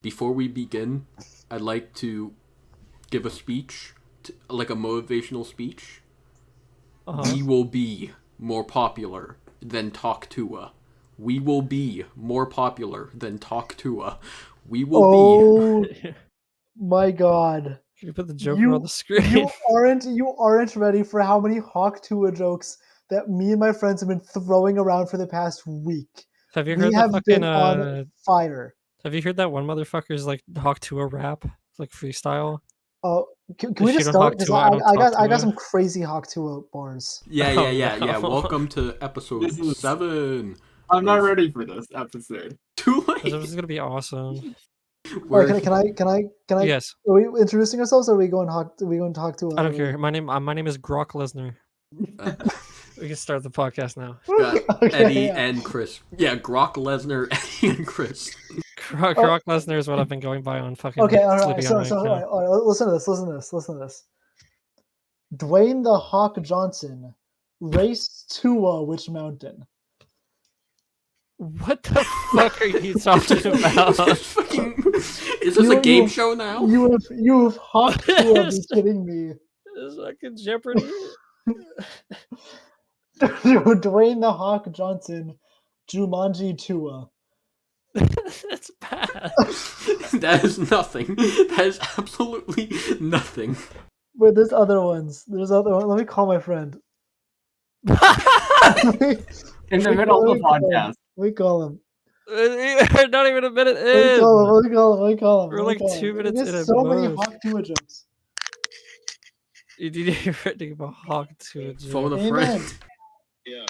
Before we begin, I'd like to give a speech, like a motivational speech. We will be more popular than Talk Tua. We will be more popular than Talk Tua. We will be. My God! You put the Joker on the screen. You aren't ready for how many Hawk Tua jokes that me and my friends have been throwing around for the past week. Have you heard we that have fucking been on fire. Have you heard that one motherfucker's like Hawk Tua rap, like freestyle? Can we just start? Because I got some crazy Hawk Tua bars. Yeah. Welcome to episode 7. I'm not ready for this episode. Too late. This is gonna be awesome. Can I? Yes. Are we introducing ourselves, or are we going to Hawk Tua? I don't care. My name is Grok Lesnar. We can start the podcast now. Eddie and Chris. Yeah, Grok Lesnar, Eddie and Chris. Grok Lesnar is what I've been going by on fucking. Okay, all right. So all right. Listen to this. Dwayne the Hawk Johnson raced Tua which mountain? What the fuck are you talking about? Is this a game show now? You have Hawk Tua. Are you kidding me? This fucking Jeopardy. Dwayne the Hawk Johnson, Jumanji Tua. That's bad. That is nothing. That is absolutely nothing. Wait, there's other ones. Let me call my friend. In the middle of the podcast. Let me call him. Not even a minute in. Let me call him. We're like 2 minutes in. There's so many Hawk Tua jokes. You need to think about Hawk Tua jokes. Phone a friend. Yeah.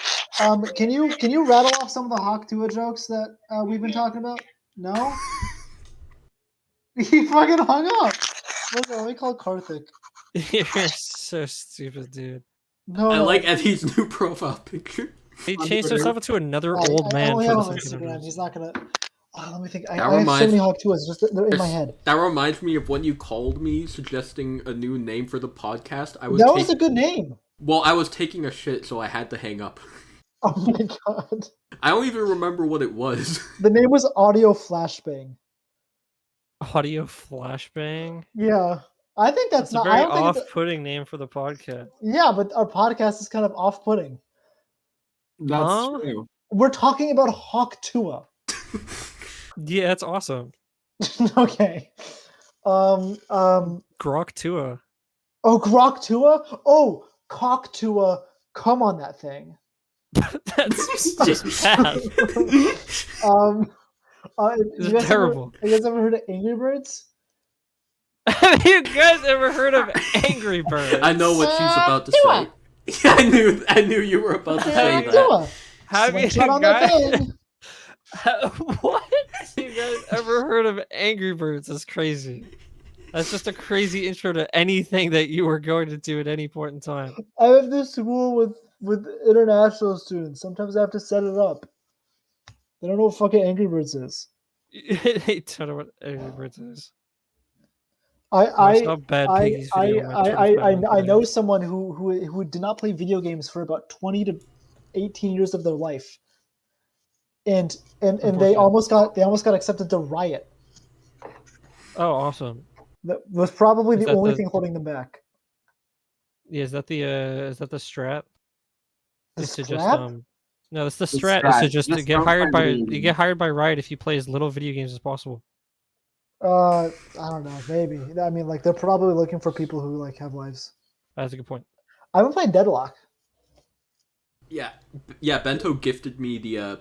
Can you rattle off some of the Hawk Tua jokes that we've been talking about? No. He fucking hung up. Let me call Karthik. You're so stupid, dude. No. I like Eddie's new profile picture. He changed himself into another old man. He's not gonna. Let me think. I That have reminds- so many Hawk Tuas, just they're in my head. That reminds me of when you called me suggesting a new name for the podcast. That was a good name. Well, I was taking a shit, so I had to hang up. Oh my God. I don't even remember what it was. The name was Audio Flashbang. Audio Flashbang? Yeah. I think that's a very off-putting name for the podcast. Yeah, but our podcast is kind of off-putting. That's true. We're talking about Hawk Tua. Yeah, that's awesome. Okay. Grok Tua. Oh, Grok Tua? Oh, Cock Tua. Come on that thing. That's just bad. It's terrible. Have you guys ever heard of Angry Birds? Have you guys ever heard of Angry Birds? I know what she's about to say. Yeah, I knew you were about to say that. Have you guys? What? You guys ever heard of Angry Birds? That's crazy. That's just a crazy intro to anything that you were going to do at any point in time. I have this school with international students. Sometimes I have to set it up. They don't know what fucking Angry Birds is. They don't know what Angry Birds is. I know someone who did not play video games for about 20 to 18 years of their life, and they almost got accepted to Riot. Oh, awesome! That was probably the only thing holding them back. Yeah, is that the strat? The strat? No, it's the strat. Is to just to get hired by Riot if you play as little video games as possible. I don't know. Maybe. I mean, like they're probably looking for people who like have lives. That's a good point. I haven't played Deadlock. Yeah. Bento gifted me the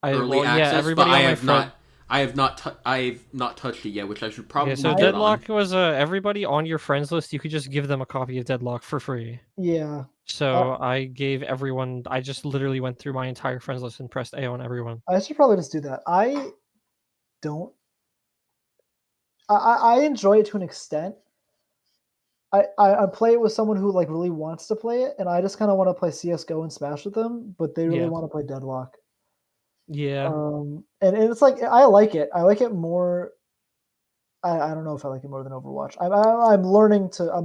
early access, but I have not touched it yet, which I should probably. Yeah, so Deadlock was everybody on your friends list. You could just give them a copy of Deadlock for free. Yeah. So I gave everyone. I just literally went through my entire friends list and pressed A on everyone. I should probably just do that. I don't. I enjoy it to an extent. I play it with someone who like really wants to play it, and I just kind of want to play CS:GO and Smash with them, but they really want to play Deadlock. Yeah. And it's like I like it. I like it more. I don't know if I like it more than Overwatch. I'm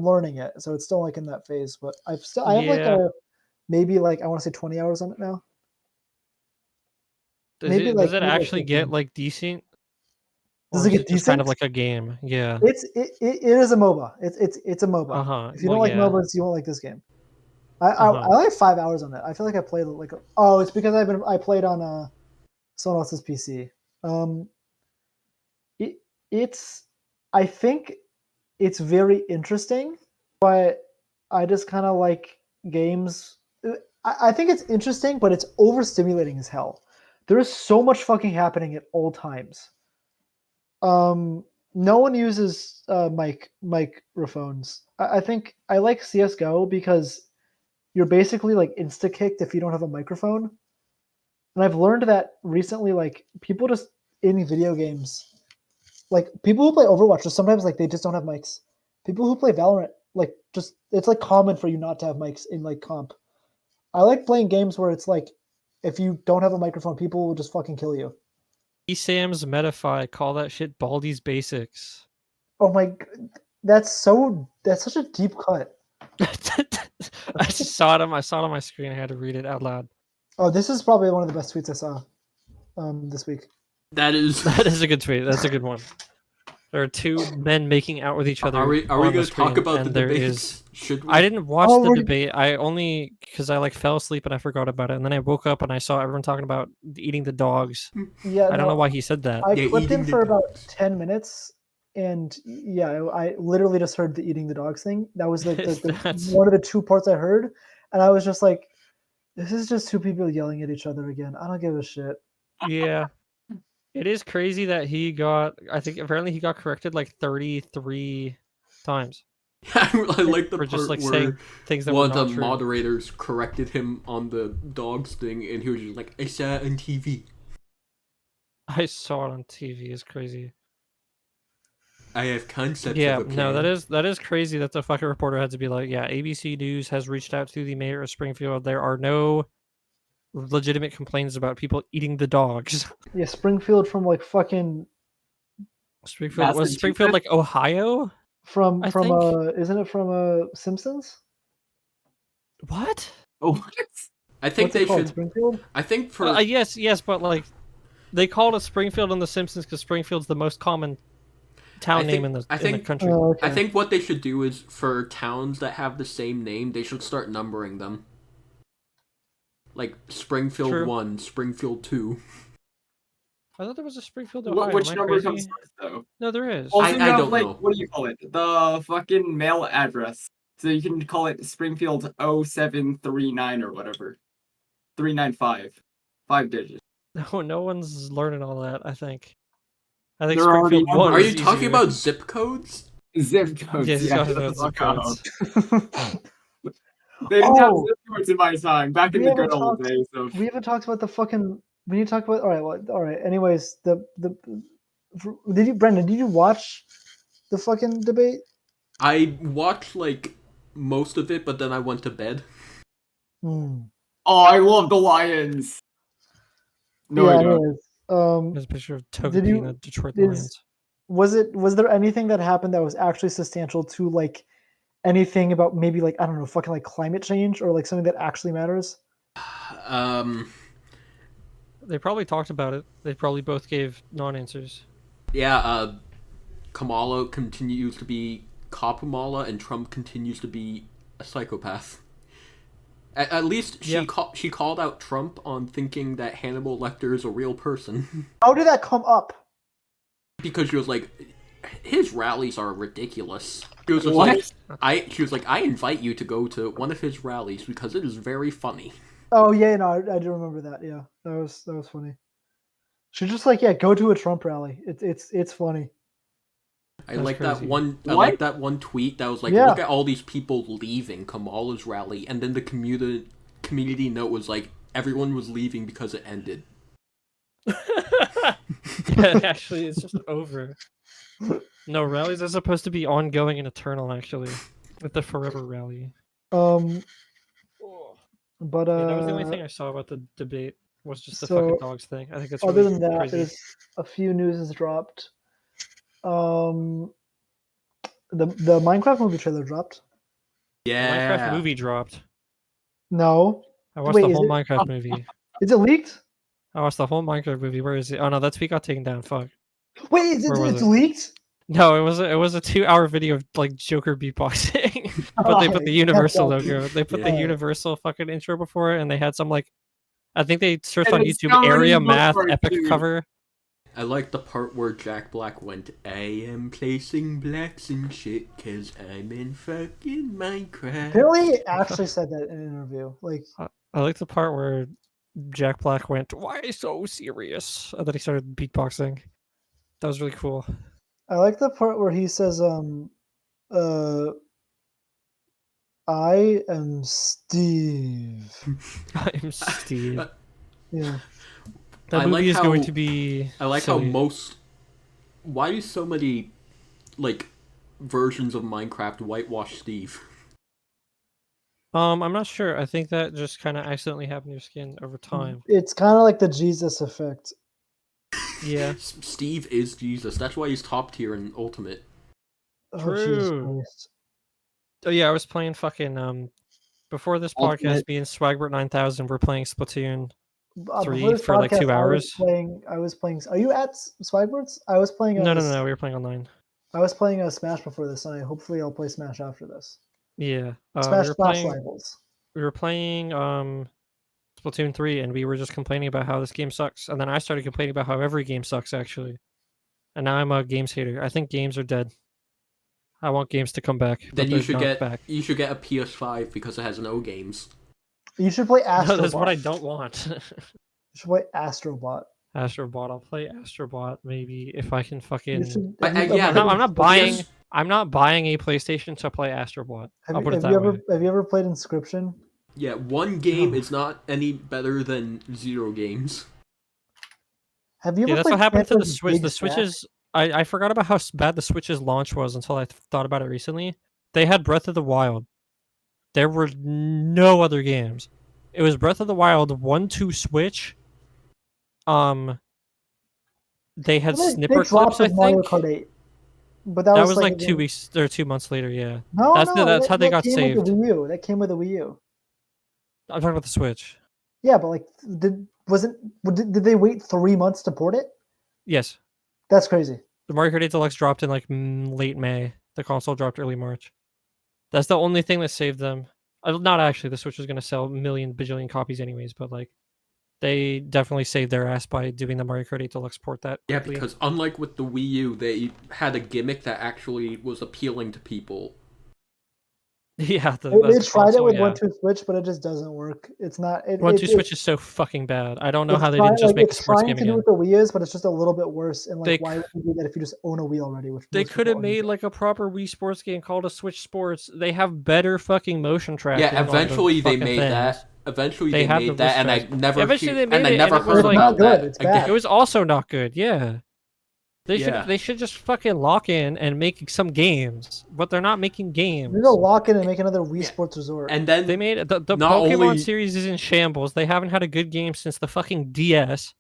learning it, so it's still like in that phase. But I have like maybe like I want to say 20 hours on it now. Does it actually get like decent? Does it get Just kind of decent? like a game. Yeah. It is a MOBA. It's a MOBA. If you don't like yeah. MOBAs, you won't like this game. I only have 5 hours on it. I feel like I played like it's because I played on someone else's PC. It's I think it's very interesting, but I just kind of like games. I think it's interesting, but it's overstimulating as hell. There is so much fucking happening at all times. No one uses microphones. I think I like CS:GO because you're basically like insta-kicked if you don't have a microphone. And I've learned that recently, like people just in video games, like people who play Overwatch, just sometimes like they just don't have mics. People who play Valorant, like just it's like common for you not to have mics in like comp. I like playing games where it's like if you don't have a microphone, people will just fucking kill you. Sam's Metafy, call that shit Baldi's Basics. Oh my, that's such a deep cut. I just saw it on my screen. I had to read it out loud. Oh, this is probably one of the best tweets I saw this week. That is a good tweet. That's a good one. There are two men making out with each other. Are we going to talk about the debate? Should we? I didn't watch the debate. I only because I like fell asleep and I forgot about it, and then I woke up and I saw everyone talking about eating the dogs. Yeah, I don't know why he said that. I clipped in for about 10 minutes, and yeah, I literally just heard the eating the dogs thing. That was the one of the 2 parts I heard, and I was just like, "This is just 2 people yelling at each other again. I don't give a shit." Yeah. It is crazy that he got, I think apparently he got corrected like 33 times. I like the for part just like where saying things that one were of not the true. moderators corrected him on the dogs thing, and he was just like, "I saw it on TV." I saw it on TV. It's crazy. I have concepts. Yeah, of a no, plan. that is crazy that the fucking reporter had to be like, yeah, ABC News has reached out to the mayor of Springfield. There are no legitimate complaints about people eating the dogs. Yeah, Springfield from like fucking Springfield was Springfield like Ohio? From isn't it from Simpsons? What? Oh, what? I think What's they it called? should. Springfield? I think for yes, but like they called it Springfield on The Simpsons because Springfield's the most common town name in the country. Oh, okay. I think what they should do is for towns that have the same name, they should start numbering them. Like Springfield True. 1, Springfield 2. I thought there was a Springfield, Ohio. Which number comes first, though? No, there is. Also, I don't know. What do you call it? The fucking mail address. So you can call it Springfield 0739 or whatever. 395. 5 digits. No one's learning all that, I think. I think They're already Springfield 1 Are is you talking easier. about zip codes? Zip codes. Yes, yeah, talking about zip codes. They didn't have zip codes in my time, back in the good old days. So. We haven't talked about the fucking. We need to talk about. All right. Anyways, Brendan? Did you watch the fucking debate? I watched like most of it, but then I went to bed. Hmm. Oh, I love the Lions. No, yeah, I don't. There's a picture of Togepi and the Detroit Lions. Was there anything that happened that was actually substantial to like anything about maybe like I don't know, fucking like climate change or like something that actually matters? They probably talked about it. They probably both gave non-answers. Yeah, Kamala continues to be Kamala, and Trump continues to be a psychopath. At least she called out Trump on thinking that Hannibal Lecter is a real person. How did that come up? Because she was like, his rallies are ridiculous. She was like, I invite you to go to one of his rallies because it is very funny. Oh yeah, no, I do remember that. Yeah, that was funny. She just like go to a Trump rally. It's funny. I like that one. I What? like that one tweet that was like, "Look at all these people leaving Kamala's rally," and then the community note was like, "Everyone was leaving because it ended." Yeah, actually, it's just over. No, rallies are supposed to be ongoing and eternal. Actually, with the forever rally. But Yeah, that was the only thing I saw about the debate was just the so, fucking dogs thing. I think that's other really than that, crazy. there's a few news has dropped. The Minecraft movie trailer dropped. Yeah, The Minecraft movie dropped. No, I watched Wait, the is whole it- Minecraft movie. is it leaked? I watched the whole Minecraft movie. Where is it? Oh no, that tweet got taken down. Fuck. Wait, it's leaked? No, it was a 2-hour video of like Joker beatboxing, but they put the Universal logo. They put the Universal fucking intro before it, and they had some like, I think they searched on YouTube area math epic cover. I like the part where Jack Black went, I am placing blacks and shit cause I'm in fucking Minecraft. Apparently he actually said that in an interview. Like, I like the part where Jack Black went, why so serious? And then he started beatboxing. That was really cool. I like the part where he says, I am Steve. I am Steve. Yeah. That movie is going to be I like silly. how most... Why do so many, like, versions of Minecraft whitewash Steve? I'm not sure. I think that just kind of accidentally happened to your skin over time. It's kind of like the Jesus effect. Yeah. Steve is Jesus. That's why he's top tier in Ultimate. True. Oh yeah, I was playing fucking before this podcast. Me and Swagbert 9000 were playing Splatoon 3 for like 2 hours. I was playing. Are you at Swagbert's? I was playing. No. We were playing online. I was playing a Smash before this, and hopefully I'll play Smash after this. Yeah. Smash Rivals. We were playing Splatoon 3, and we were just complaining about how this game sucks. And then I started complaining about how every game sucks, actually. And now I'm a games hater. I think games are dead. I want games to come back. Then you should get a PS5 because it has no games. You should play Astrobot. No, that's what I don't want. You should play Astrobot. I'll play Astrobot maybe if I can fucking. I'm not buying a PlayStation to play Astrobot. I'll put it that way. Have you ever played Inscription? Yeah, one game is not any better than 0 games. Have you ever? Yeah, that's what happened to the Switch. The Switch is. I forgot about how bad the Switch's launch was until I thought about it recently. They had Breath of the Wild. There were no other games. It was Breath of the Wild 1-2 Switch. They had snipper clips, I think. Mario Kart 8, but that was like 2 weeks or 2 months later. Yeah. No, that's how they got saved. That came with the Wii U. I'm talking about the Switch. Yeah, but like, did they wait 3 months to port it? Yes. That's crazy. The Mario Kart 8 Deluxe dropped in like late May. The console dropped early March. That's the only thing that saved them. Not actually. The Switch was going to sell bajillion copies anyways, but like, they definitely saved their ass by doing the Mario Kart 8 Deluxe port that quickly. Yeah, because unlike with the Wii U, they had a gimmick that actually was appealing to people. Yeah, they tried it with 1-2 Switch, but it just doesn't work. It's not. 1-2 Switch is so fucking bad. I don't know how they didn't just make a sports game again. It's trying to do what the Wii is, but it's just a little bit worse. And like, why would you do that if you just own a Wii already? They could have made like a proper Wii Sports game called a Switch Sports. They have better fucking motion tracking. Yeah, eventually they made that. Eventually they made that, and I never. Eventually they made it, and I never heard about that. It's bad. It was also not good. Yeah. They should just fucking lock in and make some games, but they're not making games. They're gonna lock in and make another Wii Sports Resort. And then they made the Pokemon series is in shambles. They haven't had a good game since the fucking DS.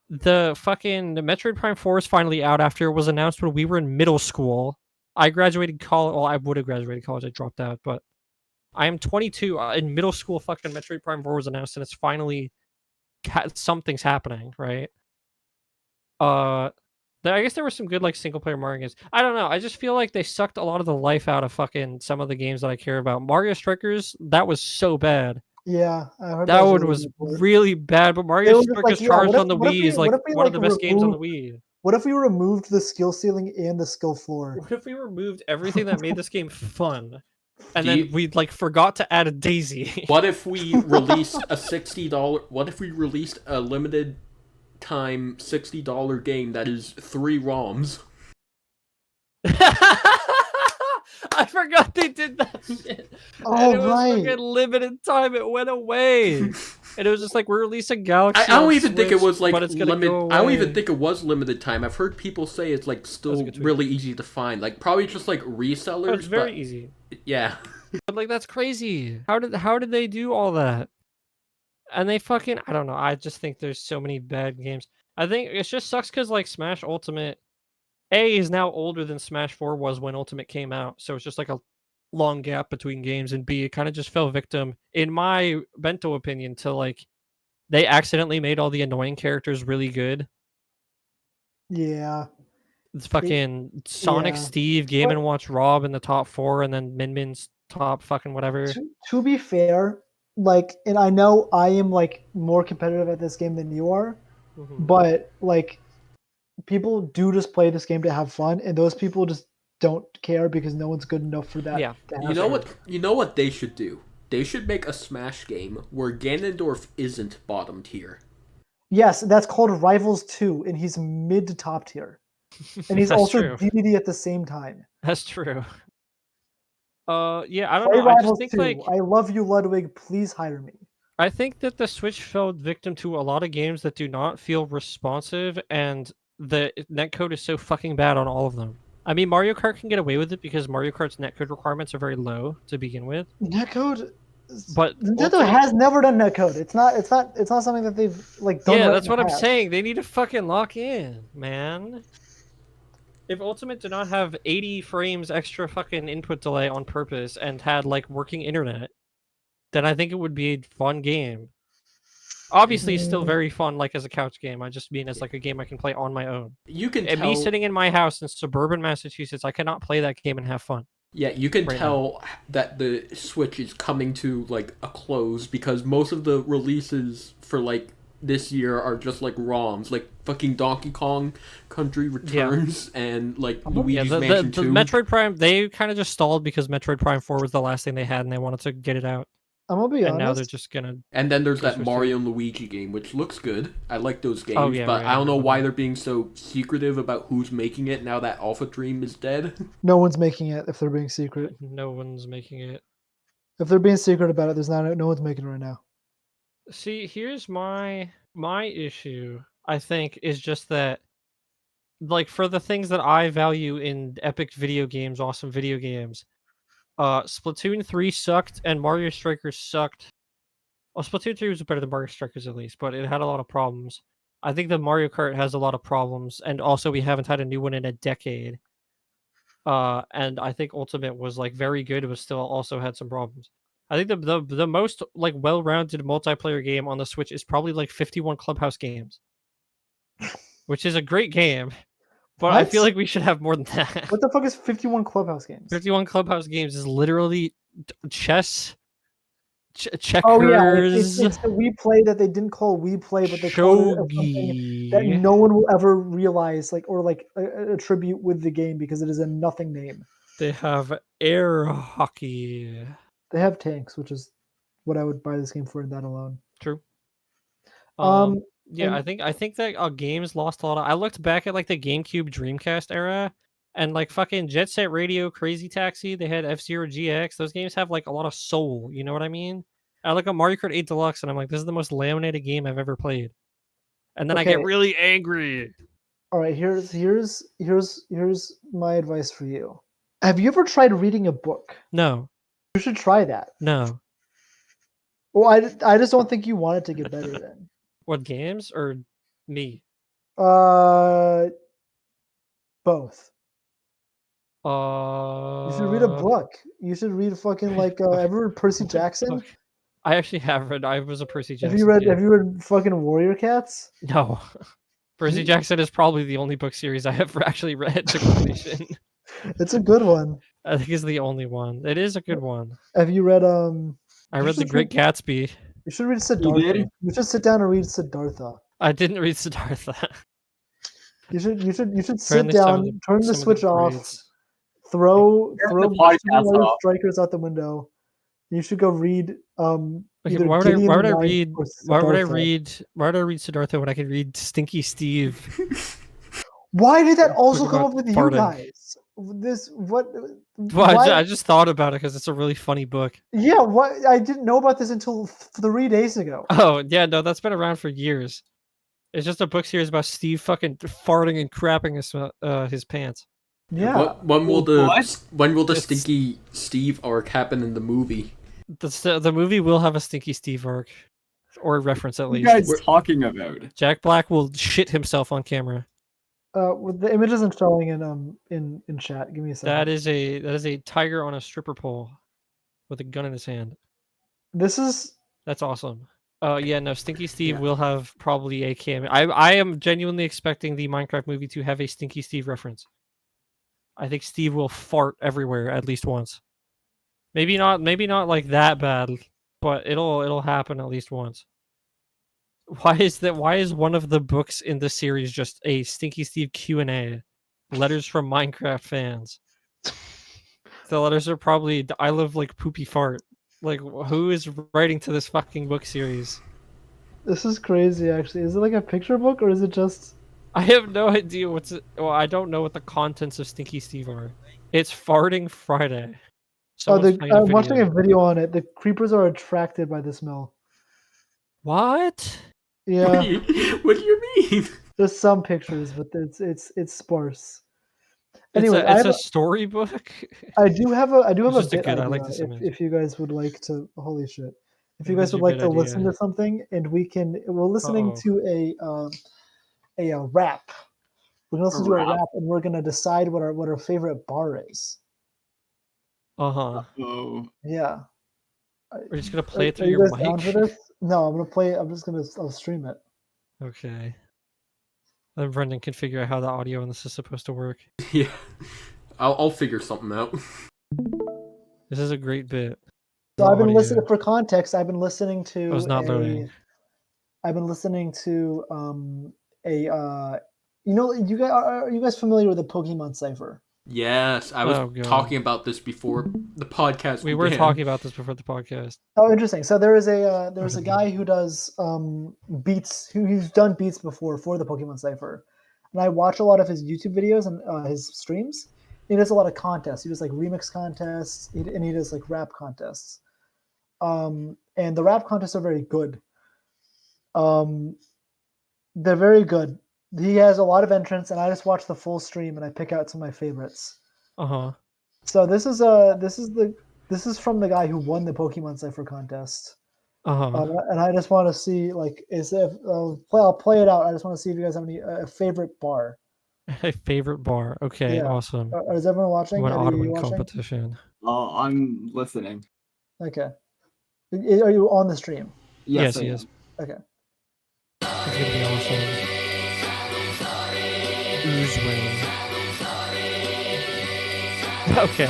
The Metroid Prime 4 is finally out after it was announced when we were in middle school. I graduated college. Well, I would have graduated college. I dropped out, but I am 22. In middle school, fucking Metroid Prime 4 was announced, and it's finally something's happening, right? I guess there were some good like single player Mario games. I don't know. I just feel like they sucked a lot of the life out of fucking some of the games that I care about. Mario Strikers, that was so bad. Yeah, I heard that one was really bad. But Mario Strikers Charged on the Wii is like one of the best games on the Wii. What if we removed the skill ceiling and the skill floor? What if we removed everything that made this game fun? And then we like forgot to add a daisy. What if we released a $60? What if we released a limited time $60 game that is 3 ROMs? I forgot they did that shit. Oh, and it was like a limited time. It went away, and it was just like we're releasing Galaxy. I don't even think it was like limited. I don't even think it was limited time. I've heard people say it's like still really easy to find. Like probably just like resellers. Oh, it's very easy. Yeah, but like that's crazy. How did they do all that? And they fucking I don't know. I just think there's so many bad games. I think it just sucks because like Smash Ultimate. A is now older than Smash 4 was when Ultimate came out, so it's just like a long gap between games, and B, it kind of just fell victim, in my bento opinion, to like they accidentally made all the annoying characters really good. Yeah. It's fucking Sonic, yeah. Steve, Game and Watch, Rob in the top 4, and then Min Min's top fucking whatever. To be fair, like, and I know I am like more competitive at this game than you are, but like, people do just play this game to have fun, and those people just don't care because no one's good enough for that. Yeah. You know what? You know what they should do? They should make a Smash game where Ganondorf isn't bottom tier. Yes, that's called Rivals 2, and he's mid to top tier. And he's also true. DDD at the same time. That's true. Yeah, I don't Play know. Rivals I just think 2. like I love you, Ludwig. Please hire me. I think that the Switch fell victim to a lot of games that do not feel responsive, and the netcode is so fucking bad on all of them. I mean, Mario Kart can get away with it because Mario Kart's netcode requirements are very low to begin with. Netcode, but Nintendo has never done netcode. It's not something that they've like done. Yeah, right that's what I'm past. saying. They need to fucking lock in, man. If Ultimate did not have 80 frames extra fucking input delay on purpose and had like working internet, then I think it would be a fun game. Obviously, it's still very fun, like as a couch game. I just mean as like a game I can play on my own. You can and tell... me sitting in my house in suburban Massachusetts, I cannot play that game and have fun. Yeah, you can tell that the Switch is coming to like a close because most of the releases for like this year are just like ROMs, like fucking Donkey Kong Country Returns and like Luigi's Mansion 2. The Metroid Prime, they kind of just stalled because Metroid Prime 4 was the last thing they had and they wanted to get it out. I'm gonna be honest. And now they're just gonna. And then there's that Mario and Luigi game, which looks good. I like those games, but I don't know why they're being so secretive about who's making it now that Alpha Dream is dead. No one's making it if they're being secret. No one's making it. If they're being secret about it, no one's making it right now. See, here's my issue. I think is just that, like, for the things that I value in epic video games, awesome video games. Splatoon 3 sucked and Mario Strikers sucked. Well, Splatoon 3 was better than Mario Strikers at least, but it had a lot of problems. I think that Mario Kart has a lot of problems, and also we haven't had a new one in a decade. And I think Ultimate was like very good, but still also had some problems. I think the most like well-rounded multiplayer game on the Switch is probably like 51 Clubhouse Games, which is a great game. But I feel like we should have more than that. What the fuck is 51 Clubhouse Games? 51 Clubhouse Games is literally chess, checkers. Oh yeah, it's the Wii Play that they didn't call Wii Play, but they called it something that no one will ever realize, like, or like attribute with the game because it is a nothing name. They have air hockey. They have tanks, which is what I would buy this game for that alone. True. Yeah, and, I think that games lost a lot of. I looked back at like the GameCube Dreamcast era, and like fucking Jet Set Radio, Crazy Taxi, they had F-Zero GX. Those games have like a lot of soul. You know what I mean? I look at Mario Kart 8 Deluxe, and I'm like, this is the most laminated game I've ever played. And then I get really angry. All right, here's my advice for you. Have you ever tried reading a book? No. You should try that. No. Well, I just don't think you want it to get better then. What, games or me? Both. You should read a book. You should read fucking like ever read Percy Jackson? I actually have read. I was a Percy Jackson. Have you read fucking Warrior Cats? No. Percy Jackson is probably the only book series I have actually read to completion. It's a good one. I think it's the only one. It is a good one. Have you read I read The Great Gatsby. You should read Siddhartha. You should sit down and read Siddhartha. I didn't read Siddhartha. You should sit down, turn the Switch off, throw strikers out the window. You should go read why would I read Siddhartha when I could read Stinky Steve? Why did that also come up with you guys? I just thought about it because it's a really funny book. Yeah, what? I didn't know about this until 3 days ago. Oh yeah, no, that's been around for years. It's just a book series about Steve fucking farting and crapping his pants. Yeah. When will the Stinky Steve arc happen in the movie? The movie will have a Stinky Steve arc, or reference at least. What are you guys talking about? Jack Black will shit himself on camera. With the image isn't showing in chat. Give me a second. That is a tiger on a stripper pole with a gun in his hand. That's awesome. Yeah, no, Stinky Steve will have probably a cameo. I am genuinely expecting the Minecraft movie to have a Stinky Steve reference. I think Steve will fart everywhere at least once. Maybe not like that bad, but it'll happen at least once. Why is one of the books in the series just a Stinky Steve Q&A? Letters from Minecraft fans. The letters are probably I love like poopy fart. Like who is writing to this fucking book series? This is crazy actually. Is it like a picture book or is it just I have no idea well, I don't know what the contents of Stinky Steve are. It's Farting Friday. I'm watching a video on it. The creepers are attracted by the smell. What? Yeah. What do you mean? There's some pictures, but it's sparse. Anyway, it's a storybook. I do have a Just bit good, idea I like this image. if you guys would like to. Holy shit! If you guys would like to listen to something, and we're listening to a rap. We're gonna listen to a rap, and we're gonna decide what our favorite bar is. Oh. Yeah. We're just gonna play it through Are your you guys down for mic. this? No, I'm gonna play it. I'll stream it. Okay. Then Brendan can figure out how the audio on this is supposed to work. Yeah, I'll figure something out. This is a great bit. So I've been listening for context. I've been listening to. I was not learning. I've been listening to you know, are you guys familiar with the Pokemon Cipher? Yes, I was talking about this before the podcast. We were talking about this before the podcast. Oh, interesting. So there is a guy who does beats. Who's done beats before for the Pokemon Cipher, and I watch a lot of his YouTube videos and his streams. He does a lot of contests. He does like remix contests, and he does like rap contests. And the rap contests are very good. They're very good. He has a lot of entrants, and I just watch the full stream and I pick out some of my favorites. So this is from the guy who won the Pokemon Cipher contest. And I just want to see I'll play it out. I just want to see if you guys have any favorite bar. A favorite bar. Okay, awesome. Is everyone watching? Auto competition. Oh, I'm listening. Okay. Are you on the stream? Yes, he is. Okay. It's gonna be awesome. Oozewing. Okay.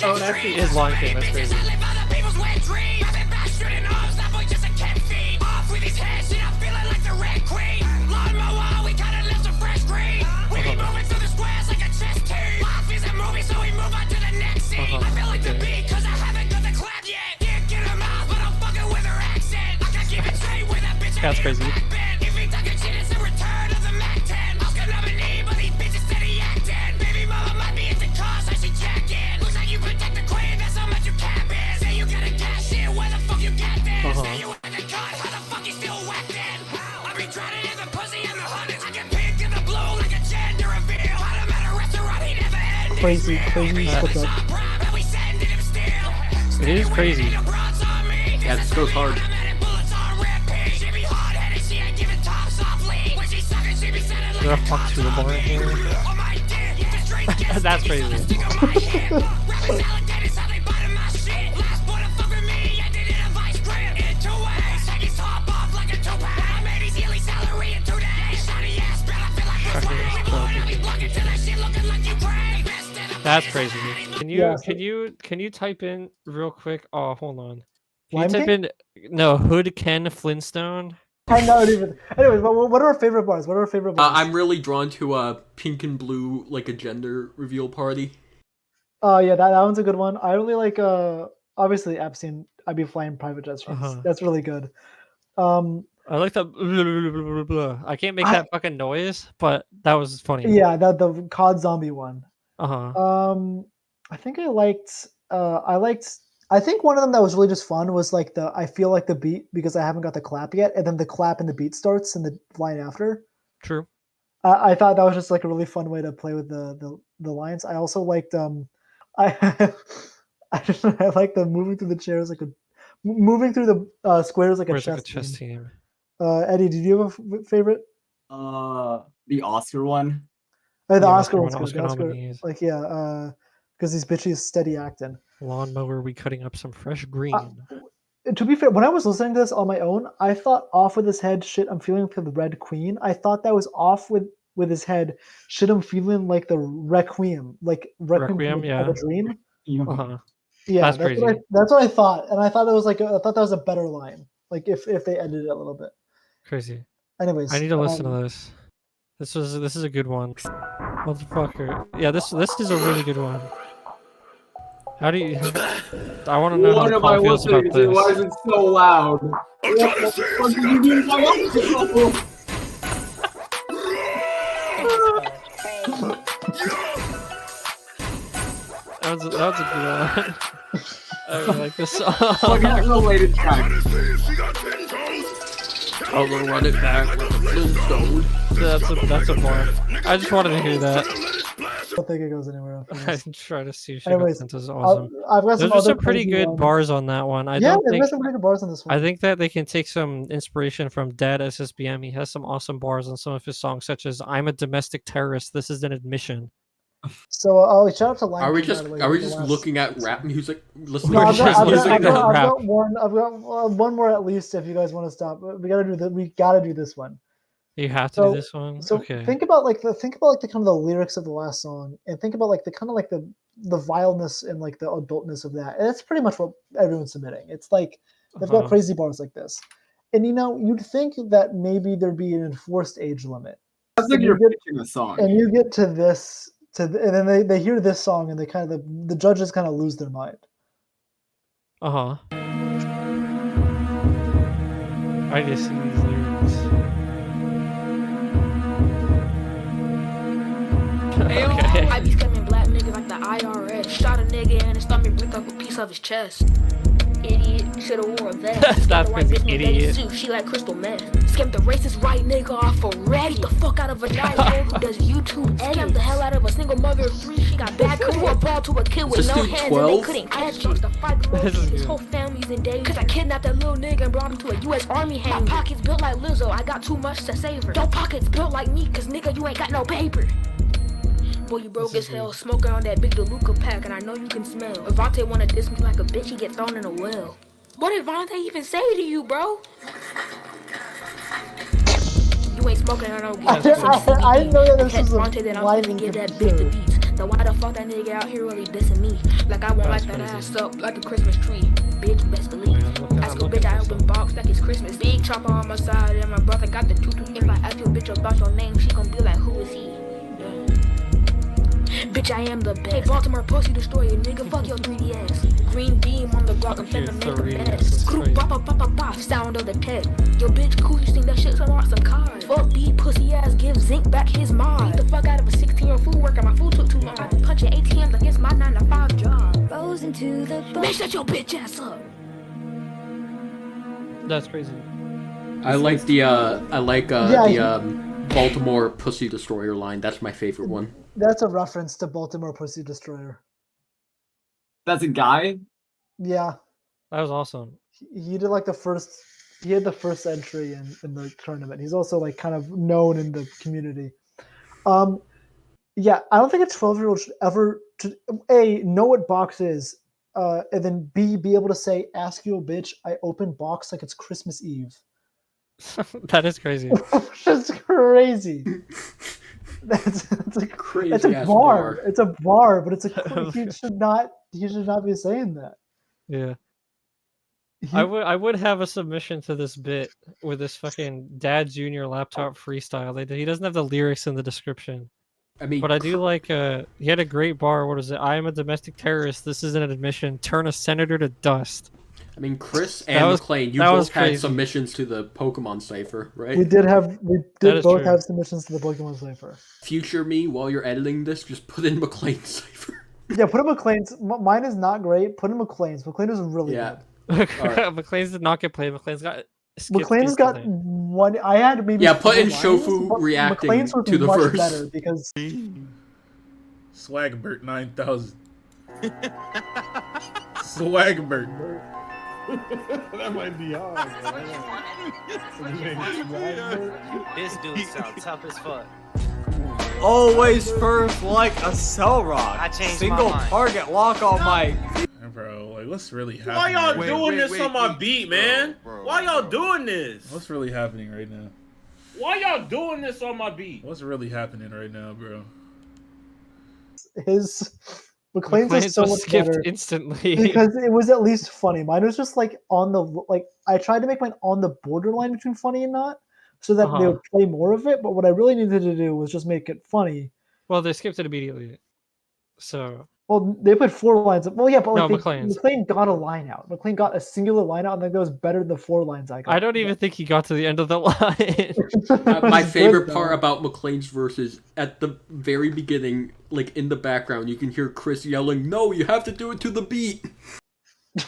Oh, it actually is Lion King. That's crazy. That's crazy. Crazy. It is crazy. Yeah, this goes hard. Is there a fuck to the bar in here? That's crazy. That's crazy. Can you type in real quick? Oh, hold on. Can you type in Hood Ken Flintstone? I'm not even. Anyways, what are our favorite bars? I'm really drawn to pink and blue, like a gender reveal party. Oh yeah, that one's a good one. I really like obviously Epstein. I'd be flying private jet streams. That's really good. I like the blah, blah, blah, blah. I can't make that fucking noise, but that was funny. Yeah, the COD zombie one. I think I think one of them that was really just fun was like I feel like the beat because I haven't got the clap yet, and then the clap and the beat starts and the line after. True. I thought that was just like a really fun way to play with the lines. I also liked I like the moving through the chairs moving through the squares like a chess team. Eddie, did you have a favorite? The Oscar one. The Oscar one's good. Because these bitches steady acting. Lawnmower, we cutting up some fresh green. to be fair, when I was listening to this on my own, I thought "Off with his head, shit, I'm feeling for the Red Queen." I thought that was "Off with his head, shit, I'm feeling like the Requiem, like Requiem, yeah. of a Dream." Uh-huh. Yeah, that's crazy. That's what I thought, and I thought that was like I thought that was a better line. Like if they edited it a little bit. Crazy. Anyways, I need to listen to this. This is a good one. Motherfucker. Yeah, this is a really good one. How do you? I want to know What how am I Paul feels listening about to? this. Why is it so loud? What the fuck are you doing my audio? That was a good one. I really like this song. Fucking related track. I'll run it back with the Flintstone. That's a bar. I just wanted to hear that. I don't think it goes anywhere else. I try to see. Anyways, This is awesome. I've got Those are some pretty good bars on that one. I've got some pretty good bars on this one. I think that they can take some inspiration from Dad SSBM. He has some awesome bars on some of his songs, such as "I'm a domestic terrorist. This is an admission." So, shout out to Lang. Are we just looking at rap music? Listening No, to I've got one more at least. If you guys want to stop, we gotta do this one. You have to do this one. So okay. think about the kind of the lyrics of the last song, and think about like the kind of like the vileness and like the adultness of that. And that's pretty much what everyone's submitting. It's like they've got crazy bars like this, and you'd think that maybe there'd be an enforced age limit. That's like you're pitching a song, and you get to this. And then they hear this song and they kind of the judges kind of lose their mind. I just see these lyrics. Okay. I be scamming black niggas like the IRS. Shot a nigga in his stomach, ripped up a piece of his chest. Idiot, should've wore a vest. That's an idiot. Suit. She like crystal meth. Scam the racist white nigga off for red. Beat the fuck out of a 9-year-old who does YouTube edit. Scam the hell out of a single mother of 3. She got bad. Threw a ball to a kid with no hands 12? and they couldn't catch it. The fight his whole family's in danger. Cause I kidnapped that little nigga and brought him to a US Army hangar. My pockets built like Lizzo. I got too much to savor. Your pockets built like me, cause nigga you ain't got no paper. Boy, you broke as hell, smoking on that big DeLuca pack, and I know you can smell. If Vontae wanna diss me like a bitch, he get thrown in a well. What did Vontae even say to you, bro? You ain't smoking on no gas. I know that this is a Vontae that I'm gonna give that bitch the beats. So why the fuck that nigga out here really dissing me? Like I won't light that ass up like a Christmas tree. Bitch, best believe. Ask your bitch I open box like it's Christmas. Big chopper on my side and my brother got the tutu. If I ask your bitch about your name, she gon' be like, who is he? Bitch, I am the best. Hey, Baltimore pussy destroyer, nigga, fuck your 3DS. Green beam on the block, I'm finna make a mess. Group bop, sound of the tech. Yo, bitch, cool, you sing that shit, so lots of cards. Fuck B, pussy ass, give Zinc back his mod. Beat the fuck out of a 16-year-old fool worker, my food took too long. I be punching ATMs against my 9-to-5 job. Rose into the bitch, shut your bitch ass up. That's crazy. I like the Baltimore pussy destroyer line. That's my favorite one. That's a reference to Baltimore Pussy Destroyer. That's a guy? Yeah. That was awesome. He did like he had the first entry in the tournament. He's also like kind of known in the community. Yeah, I don't think a 12-year-old should ever A, know what box is, and then B, be able to say, ask you a bitch, I open box like it's Christmas Eve. That is crazy. That's crazy. That's a crazy. It's a bar. It's a bar, but it's a. He should not be saying that. Yeah. I would have a submission to this bit with this fucking Dad Junior laptop freestyle. He doesn't have the lyrics in the description. I mean, but I do like. He had a great bar. What is it? I am a domestic terrorist. This is an admission. Turn a senator to dust. I mean, Chris and McLean, you both had submissions to the Pokemon Cipher, right? We did both have submissions to the Pokemon Cipher. Future me, while you're editing this, just put in McLean's Cipher. Yeah, put in McLean's. Mine is not great. Put in McLean's. McLean is really good. Right. McLean's did not get played. McLean's got one. I had maybe. Yeah, put in Shofu reacting to the verse. Better because Swagbert 9000. Swagbert. That might be hard. This dude sounds tough as fuck. Always first like a cell rock. I changed Single my mind. target lock on my. Bro, Like, what's really happening? Why y'all right doing now? this on my beat, man? Why y'all doing this? What's really happening right now? Why y'all doing this on my beat? What's really happening right now, bro? McLean's is so much skipped better instantly because it was at least funny. Mine was just like on the like. I tried to make mine on the borderline between funny and not, so that they would play more of it. But what I really needed to do was just make it funny. Well, they skipped it immediately. So. Well, they put 4 lines. Well, yeah, but like McLean got a line out. McLean got a singular line out, and that goes better than the 4 lines I got. I don't even think he got to the end of the line. My favorite part about McLean's verse is at the very beginning, like in the background, you can hear Chris yelling, "No, you have to do it to the beat."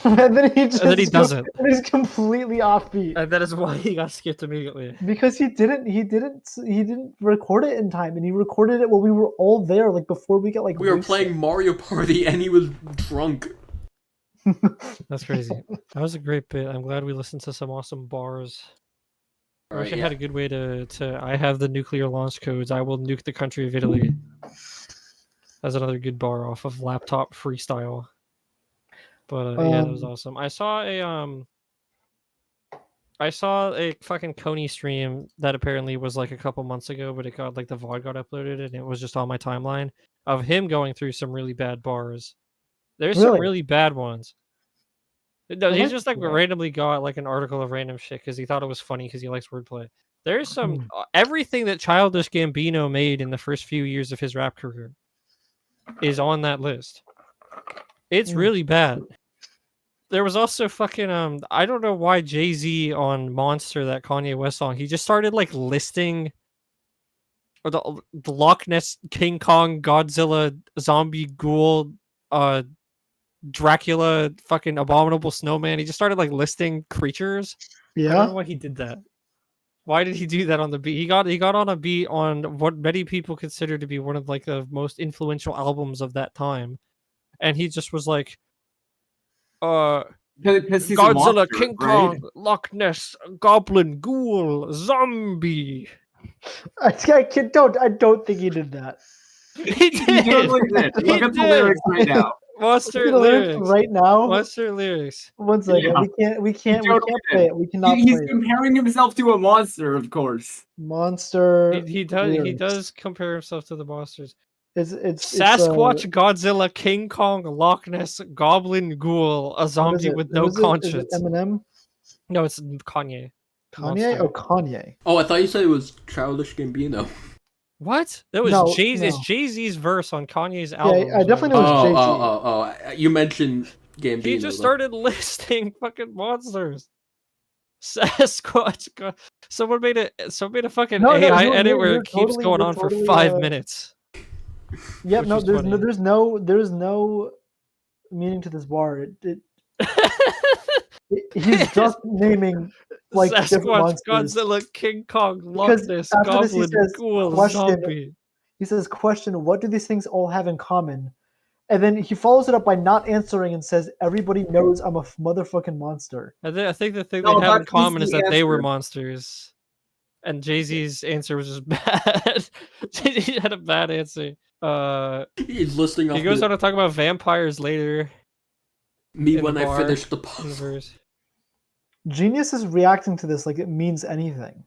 and then he doesn't. He's completely offbeat. And that is why he got skipped immediately. Because he didn't record it in time, and he recorded it while we were all there, like before we got like. We were playing Mario Party, and he was drunk. That's crazy. That was a great bit. I'm glad we listened to some awesome bars. I wish I had a good way to. I have the nuclear launch codes. I will nuke the country of Italy. That's another good bar off of Laptop Freestyle. But yeah, that was awesome. I saw a fucking Coney stream that apparently was like a couple months ago, but it got like the VOD got uploaded and it was just on my timeline of him going through some really bad bars. There's some really bad ones. No, he's just like randomly got like an article of random shit because he thought it was funny because he likes wordplay. There's some everything that Childish Gambino made in the first few years of his rap career is on that list. It's really bad. There was also fucking I don't know why Jay-Z on Monster, that Kanye West song, he just started like listing or the Loch Ness, King Kong, Godzilla, zombie, ghoul, Dracula, fucking abominable snowman. He just started like listing creatures. Yeah. I don't know why he did that. Why did he do that on the beat? He got on a beat on what many people consider to be one of like the most influential albums of that time. And he just was like, Godzilla, monster, King right? Kong, Loch Ness, Goblin, Ghoul, Zombie. I don't think he did that. He did. He totally did. Look at the lyrics right now. Monster lyrics right now. Monster lyrics. 1 second. Yeah. We can't play it. We cannot He's play comparing himself to a monster, of course. Monster. He does compare himself to the monsters. It's Sasquatch, Godzilla, King Kong, Loch Ness, Goblin, Ghoul, a zombie with no conscience. Is it Eminem? No, it's Kanye. Kanye? Oh, Kanye. Oh, I thought you said it was Childish Gambino. What? That was It's Jay-Z's verse on Kanye's album. Yeah, I definitely know it's Jay-Z. Oh. You mentioned Gambino. He just started listing fucking monsters. Sasquatch. Someone made a fucking AI edit where it keeps going on for 5 minutes. Yep. No, there's no meaning to this bar. He's just naming like Sasquatch, Godzilla, King Kong, Loch Ness, Goblin, Ghoul, Zombie. He says, "Question: What do these things all have in common?" And then he follows it up by not answering and says, "Everybody knows I'm a motherfucking monster." I think the thing they have in common is that they were monsters. And Jay-Z's answer was just bad. Jay-Z had a bad answer. He's listing off. He goes on to talk about vampires later. Me when I finish the puzzle. Genius is reacting to this like it means anything.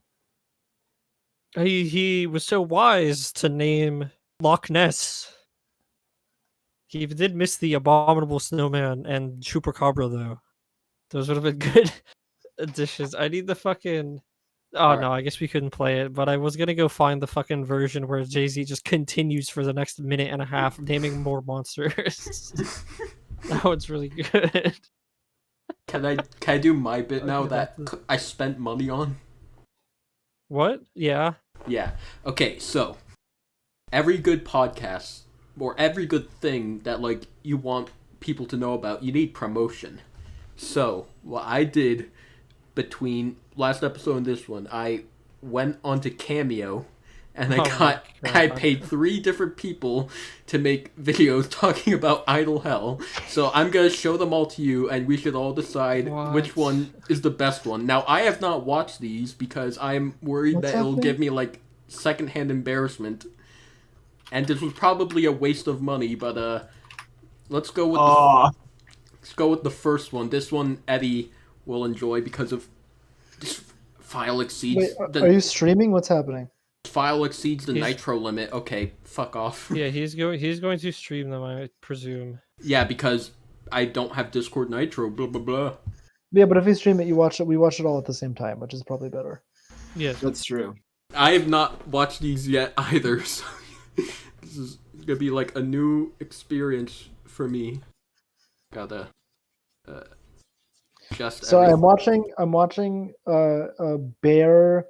He was so wise to name Loch Ness. He did miss the abominable snowman and Chupacabra though. Those would have been good additions. I need the fucking. Oh no, I guess we couldn't play it, but I was gonna go find the fucking version where Jay-Z just continues for the next minute and a half naming more monsters. That one's really good. Can I do my bit now that I spent money on? What? Yeah. Yeah. Okay, so every good podcast or every good thing that like you want people to know about, you need promotion. So what I did between last episode and this one, I went onto Cameo and I paid 3 different people to make videos talking about Idle Hell. So I'm gonna show them all to you, and we should all decide which one is the best one. Now I have not watched these because I'm worried that it'll give me like secondhand embarrassment, and this was probably a waste of money. But let's go with let's go with the first one. This one Eddie will enjoy because of this file exceeds. Wait, are you streaming? What's happening? File exceeds the nitro limit. Okay, fuck off. Yeah, he's going to stream them, I presume. Yeah, because I don't have Discord Nitro. Blah blah blah. Yeah, but if we stream it, you watch it. We watch it all at the same time, which is probably better. Yes, that's true. I have not watched these yet either, so this is gonna be like a new experience for me. Gotta just. So everything. I'm watching a bear.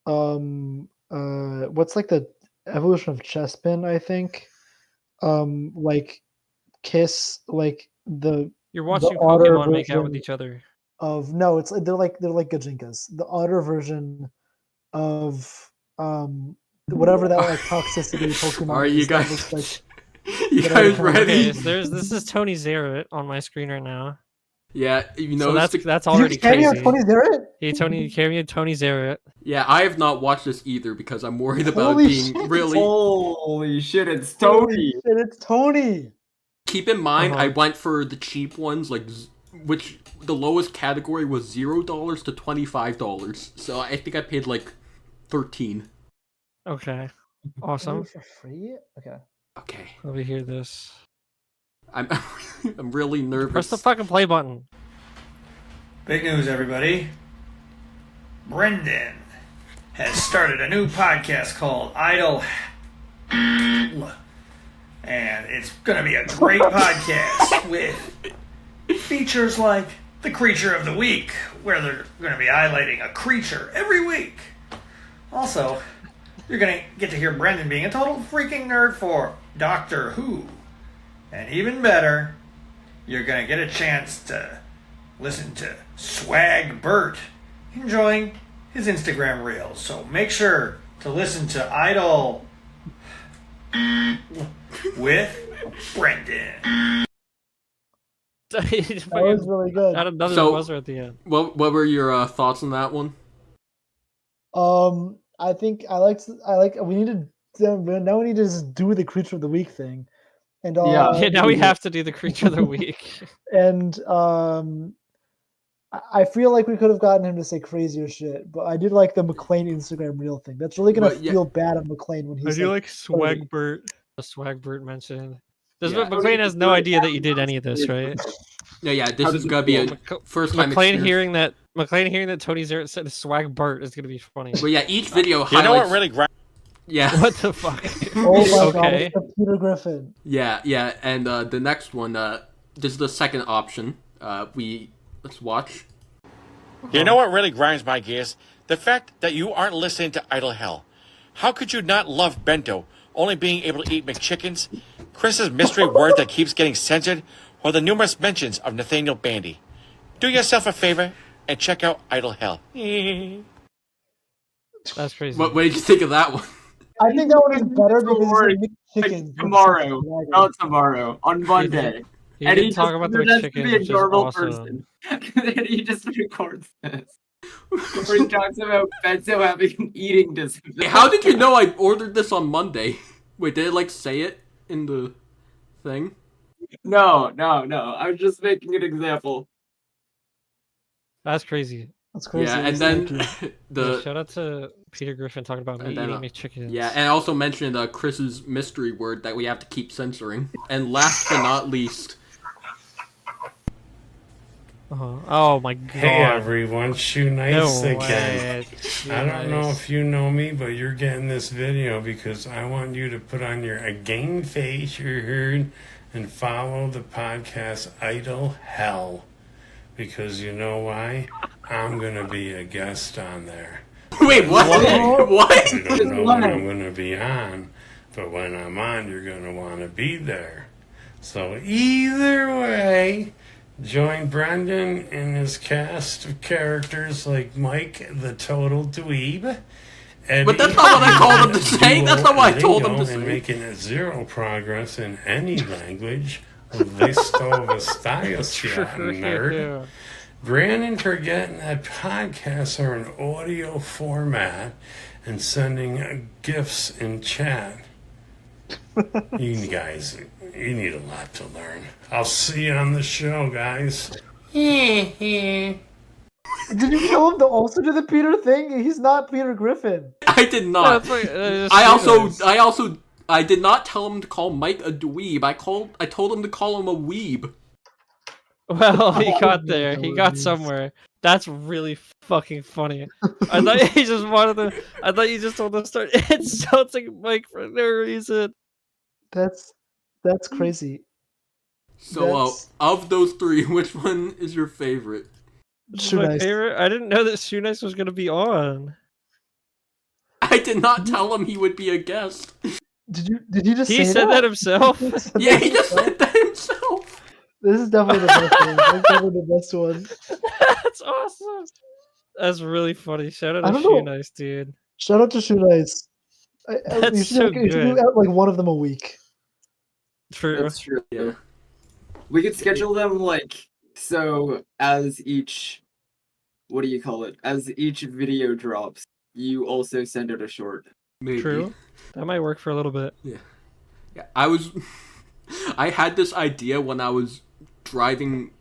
What's like the evolution of Chespin? I think. Like kiss like the. You're watching the otter Pokemon make out with version each other. Of no, it's they're like Gajinkas. The otter version of whatever that like toxicity Pokemon. Are you is that guys? looks like, You guys ready? Okay, so this is Tony Zerrett on my screen right now. Yeah, you know So that's already crazy. Tony Zerrett? Hey Tony, carry me Tony Zerrett. Yeah, I have not watched this either because I'm worried about Holy being shit. really. Holy shit! It's Tony. Holy shit, it's Tony. Keep in mind, I went for the cheap ones, like which the lowest category was $0 to $25. So I think I paid like $13. Okay, awesome. For free? Okay. Okay. Let me hear this. I'm I'm really nervous. Press the fucking play button. Big news, everybody. Brendan has started a new podcast called Idle. And it's going to be a great podcast with features like the Creature of the Week, where they're going to be highlighting a creature every week. Also, you're going to get to hear Brendan being a total freaking nerd for Doctor Who. And even better, you're going to get a chance to listen to Swagbert enjoying his Instagram reels. So make sure to listen to Idle with Brendan. That was really good. Another So- buzzer at the end. What were your thoughts on that one? I think I like we need to now we need to just do the Creature of the Week thing. And Yeah, now we have to do the Creature of the Week. And I feel like we could have gotten him to say crazier shit, but I did like the McLean Instagram reel thing. That's really gonna feel bad on McLean when he's. I do like Swagbert. The Swagbert mentioned. Yeah. McLean has no idea that you did any of this, right? Yeah. This is gonna be a first time. McLean hearing that Tony Zerrett said Swagbert is gonna be funny. But yeah, each video highlights. You know what really Yeah. What the fuck? Oh my Okay. god, it's Peter Griffin. Yeah, and the next one, this is the second option. Let's watch. You know what really grinds my gears? The fact that you aren't listening to Idle Hell. How could you not love Bento only being able to eat McChickens, Chris's mystery word that keeps getting censored, or the numerous mentions of Nathaniel Bandy? Do yourself a favor and check out Idle Hell. That's crazy. What did you think of that one? I think that one is better because it's Like tomorrow, not tomorrow, on Monday. He And did he talk just about the pretends to chicken, be a which is normal awesome. person. And he just records this. Where he talks about Benzo having an eating disorder. Hey, how did you know I ordered this on Monday? Wait, did it like say it in the thing? No. I was just making an example. That's crazy. That's crazy. Yeah, and then Yeah, shout out to Peter Griffin talking about me And then, eating McChickens. yeah, and I also mentioned Chris's mystery word that we have to keep censoring. And last but not least, Oh my god. Hey everyone, Shoenice No again. way. I don't know Shoenice. if you know me, but you're getting this video because I want you to put on your game face, you heard, and follow the podcast Idle Hell. Because you know why? I'm gonna be a guest on there. Wait, what? What? I don't know when I'm gonna be on, but when I'm on, you're gonna want to be there. So either way, join Brendan and his cast of characters like Mike, the Total Dweeb. Eddie, But that's not what I told him to say. Duo, That's not what I told him Leo, to and say. making it zero progress in any language. Visto Vistayas, nerd. Brandon forgetting that podcasts are an audio format and sending GIFs in chat. You guys, you need a lot to learn. I'll see you on the show, guys. Did you tell him to also do the Peter thing? He's not Peter Griffin. I did not. I did not tell him to call Mike a dweeb. I told him to call him a weeb. Well, he got there. He got somewhere. That's really fucking funny. I thought he just wanted to. I thought you just told him to start insulting Mike for no reason. That's crazy. So, of those three, which one is your favorite? My favorite? I didn't know that Shoenice was going to be on. I did not tell him he would be a guest. Did you just? He said that himself. Yeah, he just said that himself. This is definitely the best one. That's definitely the best one. That's awesome. That's really funny. Shout out to Shoenice, dude. Shout out to Shoenice. That's so good. You should do like one of them a week. True. That's true. Yeah. We could schedule them so as each, what do you call it? As each video drops, you also send out a short. Maybe. True. That might work for a little bit. Yeah. I had this idea when I was driving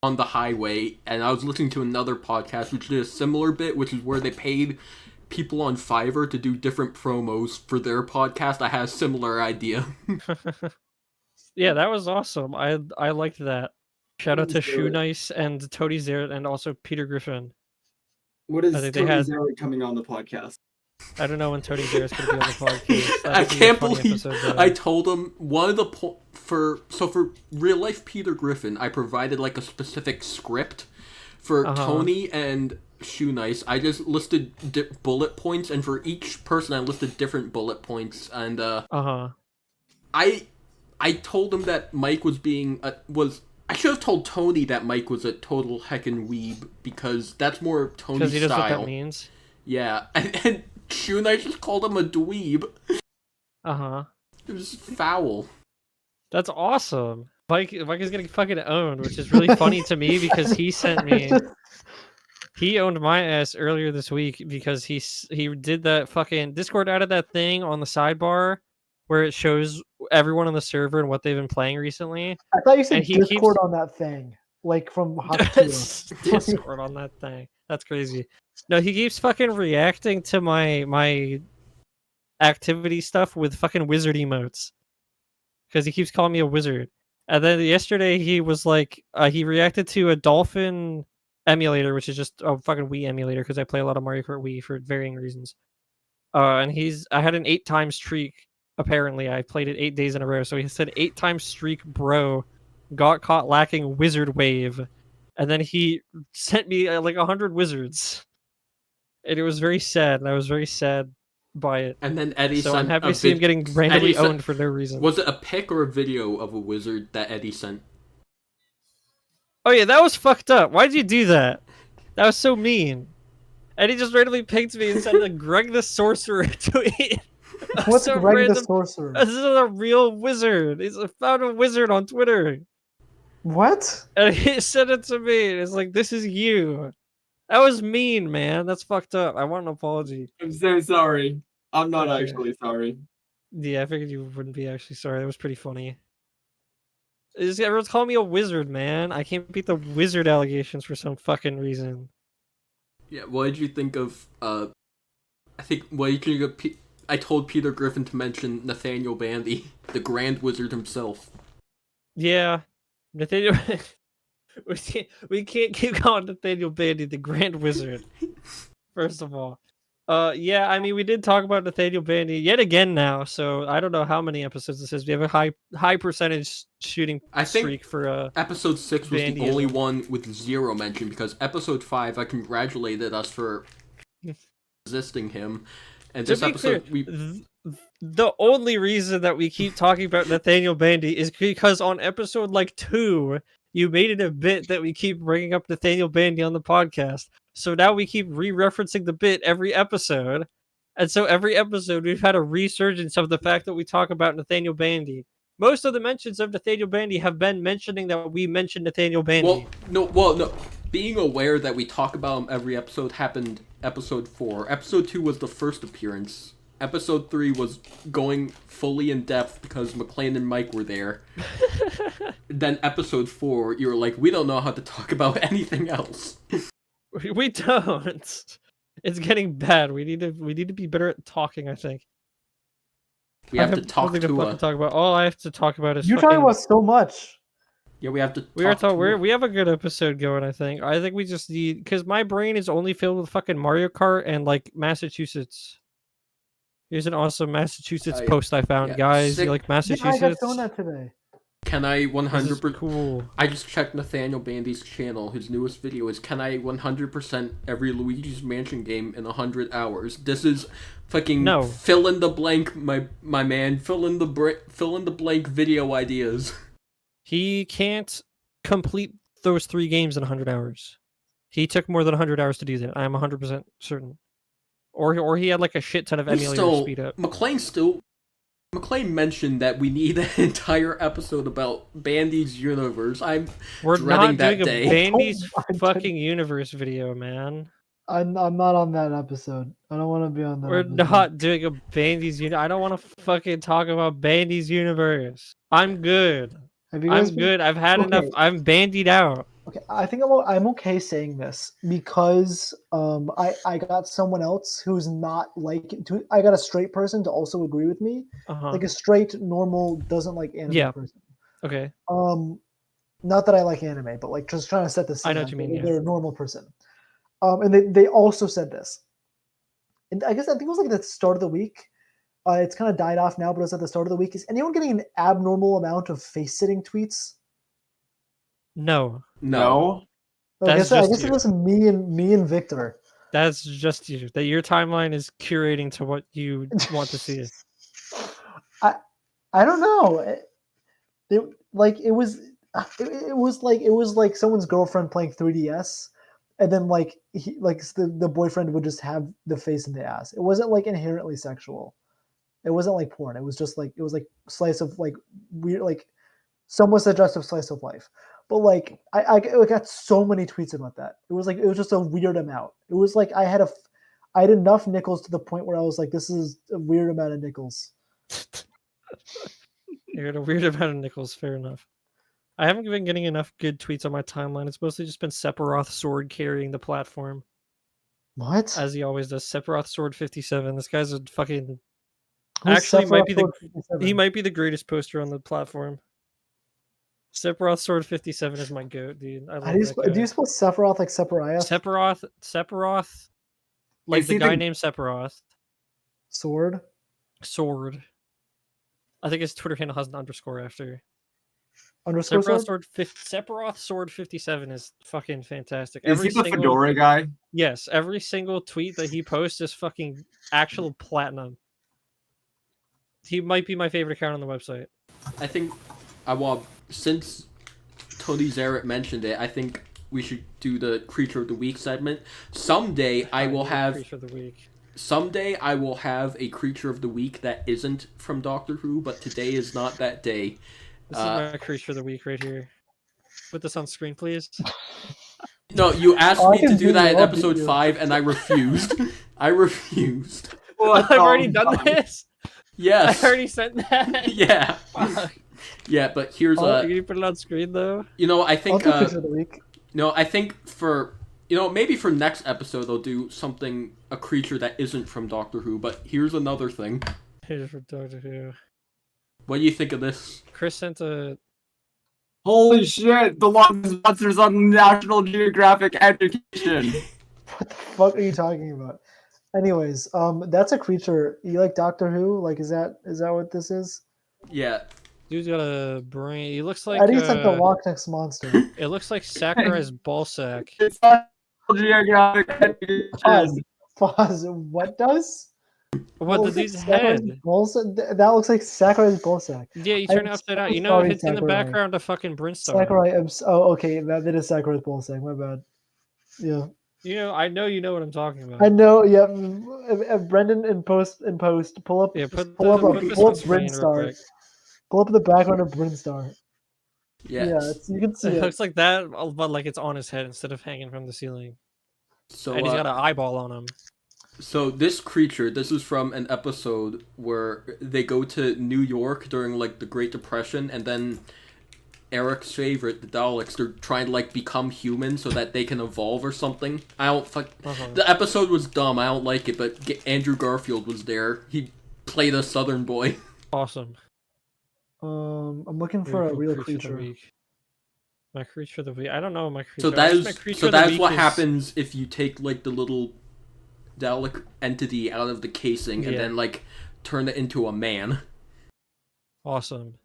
on the highway, and I was listening to another podcast which did a similar bit, which is where they paid people on Fiverr to do different promos for their podcast. I had a similar idea. Yeah, that was awesome. I liked that. Shout out to Shoenice and Tony Zarrett and also Peter Griffin. What is Tony Zarrett coming on the podcast? I don't know when Tony Zarrett's going to be on the podcast. I can't believe I told him one of the for real life Peter Griffin, I provided like a specific script for Tony and Shoenice. I just listed bullet points, and for each person I listed different bullet points, and I told him that Mike was I should have told Tony that Mike was a total heckin' weeb, because that's more Tony's style. Because he knows what that means. Yeah, and Shoenice just called him a dweeb. It was foul. That's awesome. Mike is getting fucking owned, which is really funny to me because he sent me. He owned my ass earlier this week because he did that fucking Discord added that thing on the sidebar where it shows everyone on the server and what they've been playing recently. I thought you said Discord on that thing, like from Discord on that thing. That's crazy. No, he keeps fucking reacting to my activity stuff with fucking wizard emotes because he keeps calling me a wizard. And then yesterday he was like, he reacted to a dolphin emulator, which is just a fucking Wii emulator because I play a lot of Mario Kart Wii for varying reasons. And I had an 8-time streak. Apparently, I played it 8 days in a row. So he said 8-time streak, bro. Got caught lacking wizard wave, and then he sent me like 100 wizards, and it was very sad. And I was very sad by it. And then Eddie so sent I'm happy to see him getting randomly owned for no reason. Was it a pic or a video of a wizard that Eddie sent? Oh yeah, that was fucked up. Why'd you do that? That was so mean. Eddie just randomly picked me and said like Greg the Sorcerer tweet. What's so Greg the Sorcerer? This is a real wizard. He's found a wizard on Twitter. What? And he sent it to me. And it's like, this is you. That was mean, man. That's fucked up. I want an apology. I'm so sorry. I'm not actually sorry. Yeah, I figured you wouldn't be actually sorry. That was pretty funny. Everyone's calling me a wizard, man. I can't beat the wizard allegations for some fucking reason. Yeah, what did you think of, I told Peter Griffin to mention Nathaniel Bandy, the Grand Wizard himself. Yeah. Nathaniel... we can't keep calling Nathaniel Bandy the Grand Wizard. First of all. Yeah, I mean, we did talk about Nathaniel Bandy yet again now, so I don't know how many episodes this is. We have a high percentage shooting streak for episode 6 was the only one with 0 mention, because episode 5 I congratulated us for resisting him. And this episode the only reason that we keep talking about Nathaniel Bandy is because on episode like 2, you made it a bit that we keep bringing up Nathaniel Bandy on the podcast. So now we keep re-referencing the bit every episode. And so every episode we've had a resurgence of the fact that we talk about Nathaniel Bandy. Most of the mentions of Nathaniel Bandy have been mentioning that we mentioned Nathaniel Bandy. Well, no. Being aware that we talk about him every episode happened episode 4. Episode 2 was the first appearance. episode 3 was going fully in depth because McLean and Mike were there. Then episode 4, you were like, we don't know how to talk about anything else. We don't. It's getting bad. We need to be better at talking, I think. We have to talk to to talk about. All I have to talk about is You're talking about so much. Yeah, we have to. We have a good episode going. I think we just need, because my brain is only filled with fucking Mario Kart and like Massachusetts. Here's an awesome Massachusetts post I found, guys. You like Massachusetts? I got shown that today. Can I 100%? Cool. I just checked Nathaniel Bandy's channel. His newest video is, can I 100% every Luigi's Mansion game in 100 hours? This is fucking fill in the blank, my man. Fill in the blank video ideas. He can't complete those 3 games in 100 hours. He took more than 100 hours to do that. I am 100% certain. Or he had like a shit ton of emulator speed up. McLean mentioned that we need an entire episode about Bandy's universe. We're dreading not that doing day. a Bandy's fucking universe video, man. I'm not on that episode. I don't want to be on that. We're not doing a Bandy's universe. I don't want to fucking talk about Bandy's universe. I'm good. I'm good. I've had enough. I'm bandied out. Okay, I think I'm okay saying this because I got someone else who's not like, I got a straight person to also agree with me, like a straight normal doesn't like anime person. Okay. Not that I like anime, but like just trying to set this. I know what you mean. They're a normal person, and they also said this, and I think it was like at the start of the week. It's kind of died off now, but it was at the start of the week. Is anyone getting an abnormal amount of face-sitting tweets? No. I guess it was me and Victor. That's just you. That your timeline is curating to what you want to see. I don't know. It was like someone's girlfriend playing 3DS, and then the boyfriend would just have the face in the ass. It wasn't like inherently sexual. It wasn't like porn. It was just like slice of like weird, like somewhat suggestive slice of life. But like I got so many tweets about that. It was just a weird amount. It was like I had enough nickels to the point where I was like, this is a weird amount of nickels. You had a weird amount of nickels. Fair enough. I haven't been getting enough good tweets on my timeline. It's mostly just been Sephiroth Sword carrying the platform. What? As he always does. Sephiroth Sword 57. This guy's a fucking. Who's Actually, Sephiroth he might be the greatest poster on the platform. Sephiroth Sword 57 is my goat, dude. I love that guy. Do you spell Sephiroth like Sephiroth? Sephiroth, like the guy named Sephiroth. Sword. I think his Twitter handle has an underscore after. Underscore Sephiroth Sword 57 is fucking fantastic. Is he the fedora guy? Yes, every single tweet that he posts is fucking actual platinum. He might be my favorite account on the website. I think, since Tony Zarrett mentioned it, I think we should do the Creature of the Week segment. Someday I will have a Creature of the Week that isn't from Doctor Who, but today is not that day. This is my Creature of the Week right here. Put this on screen, please. No, you asked me to do that in episode 5, and I refused. Well, I've already done this. Yes. I already sent that. Yeah. Yeah, but here's Can you put it on screen though? I think I'll do Creature of the Week. I think for maybe for next episode they'll do a creature that isn't from Doctor Who, but here's another thing. Here's from Doctor Who. What do you think of this? Chris sent a Holy shit, the longest monsters on National Geographic Education. What the fuck are you talking about? Anyways, that's a creature. You like Doctor Who? Like, is that what this is? Yeah. Dude's got a brain. He looks like. I think it's like the Loch Ness Monster. It looks like Sakurai's ballsack. It's National Geographic Education. Pause. What does? What the dude's head? That looks like Sakurai's ballsack. Yeah, you turn it upside down. It's in the background of fucking Brinstar. Sakurai. Okay, that is Sakurai's ballsack. My bad. Yeah. I know you know what I'm talking about. I know. Yeah, Brendan in post pull up. Yeah, pull up Brinstar. Pull up the background of Brinstar. Yes. Yeah, you can see it. Looks like that, but like it's on his head instead of hanging from the ceiling. So and he's got an eyeball on him. So this creature, this is from an episode where they go to New York during like the Great Depression, and then Eric's favorite, the Daleks, they're trying to like become human so that they can evolve or something. I don't The episode was dumb. I don't like it, but Andrew Garfield was there. He played a Southern boy. Awesome. I'm looking for a real creature. My creature of the week. I don't know my creature. So that's what happens if you take like the little Dalek entity out of the casing and then like turn it into a man. Awesome.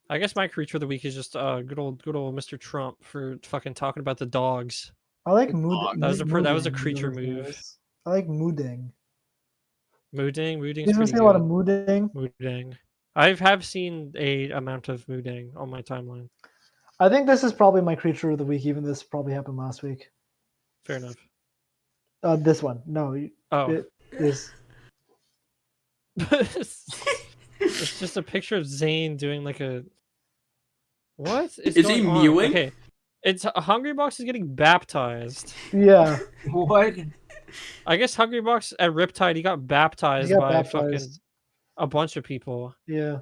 I guess my creature of the week is just good old Mr. Trump for fucking talking about the dogs. I like mood. That was a creature move. I like mooding. Mooding. You see a lot of mooding. Mooding. I have seen a amount of mooding on my timeline. I think this is probably my creature of the week. Even this probably happened last week. Fair enough. This one. No. It is. It's just a picture of Zane doing like a. What is he mewing? Okay, it's Hungrybox is getting baptized. Yeah. What? I guess Hungrybox at Riptide he got baptized by fucking a bunch of people. Yeah.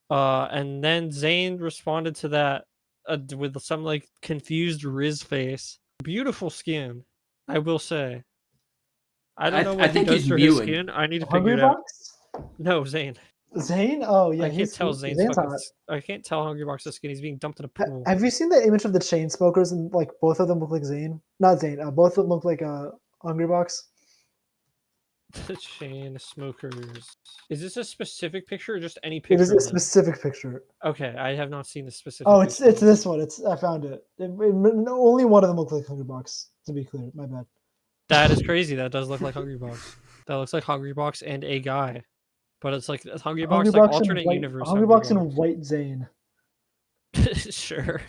And then Zane responded to that with some like confused Riz face. Beautiful skin, I will say. I don't know what he does for his skin. I need to figure it out. No, Zane. Zane? Oh yeah, I can't tell Zane's fucking, I can't tell Hungrybox's skin. He's being dumped in a pool. Have you seen that image of the chain smokers and like both of them look like Zane? Not Zane. Both of them look like Hungrybox. The chain smokers. Is this a specific picture or just any picture? It is a specific picture. Okay, I have not seen the specific. Oh, it's this one. I found it. Only one of them looks like Hungrybox. To be clear, my bad. That is crazy. That does look like Hungrybox. That looks like Hungrybox and a guy. But it's like Hungrybox, like alternate universe. Hungrybox and White Zane. Sure,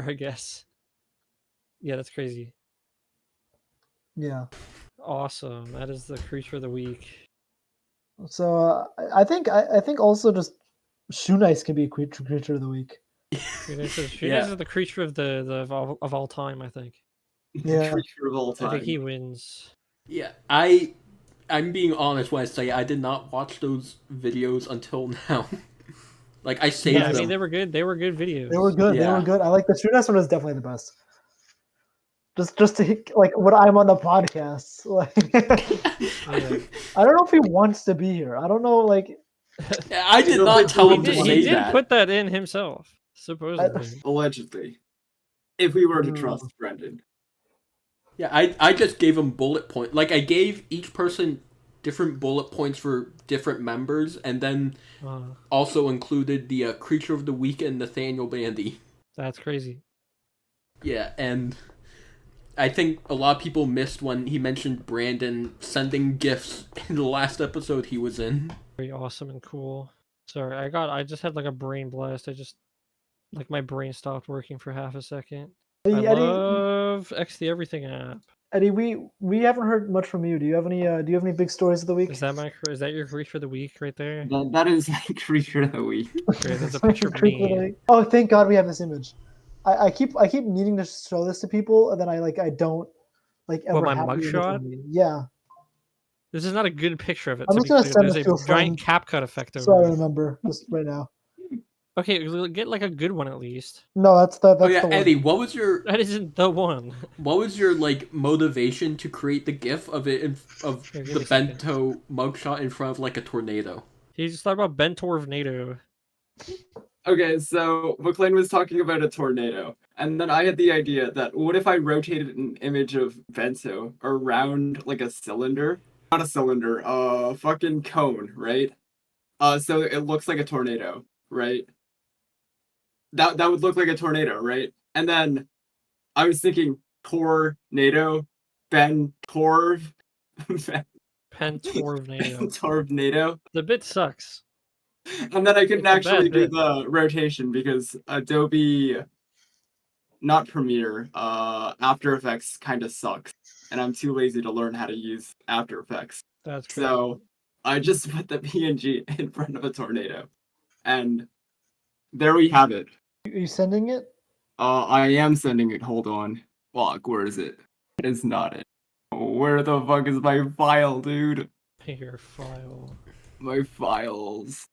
I guess. Yeah, that's crazy. Yeah. Awesome. That is the creature of the week. So I think also just Shoenice can be a creature of the week. Shoenice is the creature of all time. I think. Yeah. Creature of all time. I think he wins. Yeah, I'm being honest when I say I did not watch those videos until now. Like I saved them. I mean, they were good. They were good videos. They were good. Yeah. They were good. I like the Shoenice one is definitely the best. Just to like when I'm on the podcast, like I don't know if he wants to be here. I don't know, like I did not tell him to say that. He did put that in himself, supposedly. Allegedly, if we were to trust Brendan. Yeah, I just gave him bullet points. Like, I gave each person different bullet points for different members, and then also included the Creature of the Week and Nathaniel Bandy. That's crazy. Yeah, and I think a lot of people missed when he mentioned Brandon sending gifts in the last episode he was in. Very awesome and cool. Sorry, I just had like a brain blast. Like my brain stopped working for half a second. I love X the Everything app. Eddie, we haven't heard much from you. Do you have any big stories of the week? Is that your creature of the week right there? That is my creature of the week. Okay, there's a picture of me. Oh, thank God we have this image. I keep needing to show this to people, and then I don't like ever. What, my mugshot? Yeah. This is not a good picture of it. I'm just gonna send There's it to a giant CapCut effect over so I remember just right now. Okay, get like a good one at least. No, that's the one. Eddie, what was your? That isn't the one. What was your like motivation to create the GIF of it of the Bento mugshot in front of like a tornado? He just thought about Bentornado. Okay, so McLean was talking about a tornado, and then I had the idea that what if I rotated an image of Bento around like a cylinder? Not a cylinder, fucking cone, right? So it looks like a tornado, right? That would look like a tornado, right? And then I was thinking tornado, Bentornado. Bentornado. The bit sucks. And then I couldn't actually do the rotation because Adobe, not Premiere, After Effects kind of sucks. And I'm too lazy to learn how to use After Effects. That's true. So I just put the PNG in front of a tornado. And there we have it. Are you sending it? I am sending it. Hold on. Fuck, where is it? It is not it. Where the fuck is my file, dude? Your file. My files.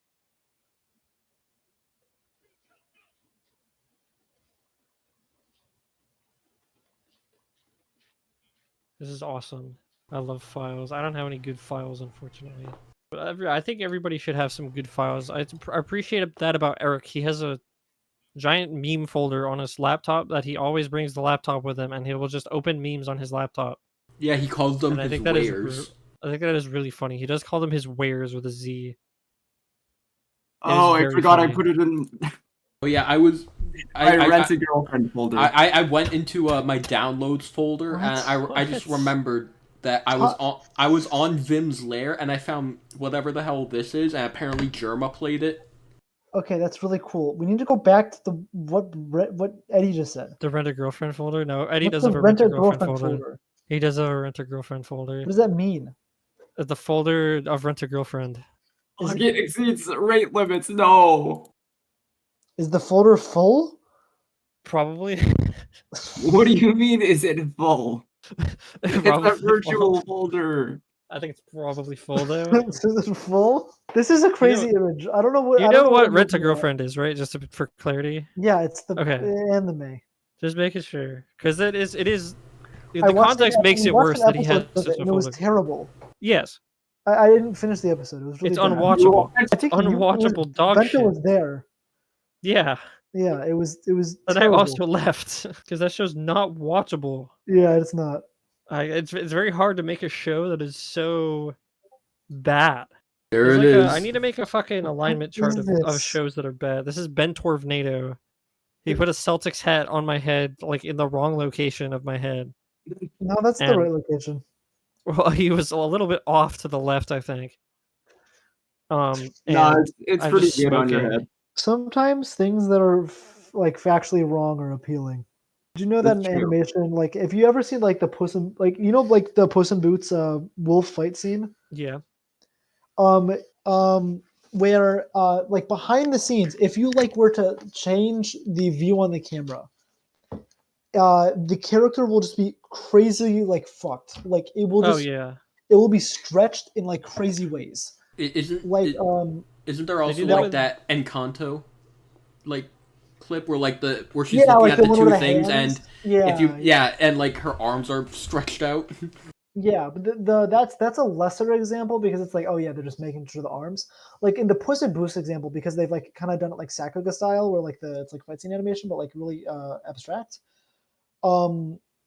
This is awesome. I love files. I don't have any good files, unfortunately. But I think everybody should have some good files. I appreciate that about Eric. He has a giant meme folder on his laptop that he always brings the laptop with him, and he will just open memes on his laptop. Yeah, he calls them his wares. I think that is really funny. He does call them his wares with a Z. Oh, I forgot I put it in. Oh yeah, I rent a girlfriend folder. I went into my downloads folder and I just remembered that I was on Vim's lair and I found whatever the hell this is, and apparently Germa played it. Okay, that's really cool. We need to go back to the what Eddie just said. The rent a girlfriend folder? No, Eddie What's does have the a rent a girlfriend folder. He does have a rent a girlfriend folder. What does that mean? The folder of rent a girlfriend. It exceeds rate limits. No. Is the folder full? Probably. What do you mean? Is it full? It's a virtual folder. I think it's probably full though. Is it full? This is a crazy image. I don't know what. You know what rent a girlfriend is, right? Just for clarity. Yeah, it's the okay. anime. Just making sure, because it is. The context makes it worse that he had such a folder. It was terrible. Yes. I didn't finish the episode. It was really it's bad. Unwatchable. I think unwatchable dog Bento shit. was there. Yeah. Yeah, it was. And terrible. I also left because that show's not watchable. Yeah, it's not. It's very hard to make a show that is so bad. There it is. I need to make a fucking alignment chart of shows that are bad. This is Ben Torvnado. He put a Celtics hat on my head, like in the wrong location of my head. No, that's the right location. Well, he was a little bit off to the left, I think. No, it's pretty good on your head. Sometimes things that are like factually wrong are appealing. Did you know that in animation, like if you ever seen like the Puss in like the Puss in Boots wolf fight scene? Yeah. Where like behind the scenes, if you like were to change the view on the camera, the character will just be crazy like fucked. Like it will just it will be stretched in like crazy ways. Isn't there also like that Encanto like clip where like where she's looking at the two things and if you and like her arms are stretched out? Yeah, but that's a lesser example because it's like, oh yeah, they're just making sure the arms. Like in the Puss in Boots example, because they've like kind of done it like Sakuga style, where like it's like fight scene animation, but like really abstract.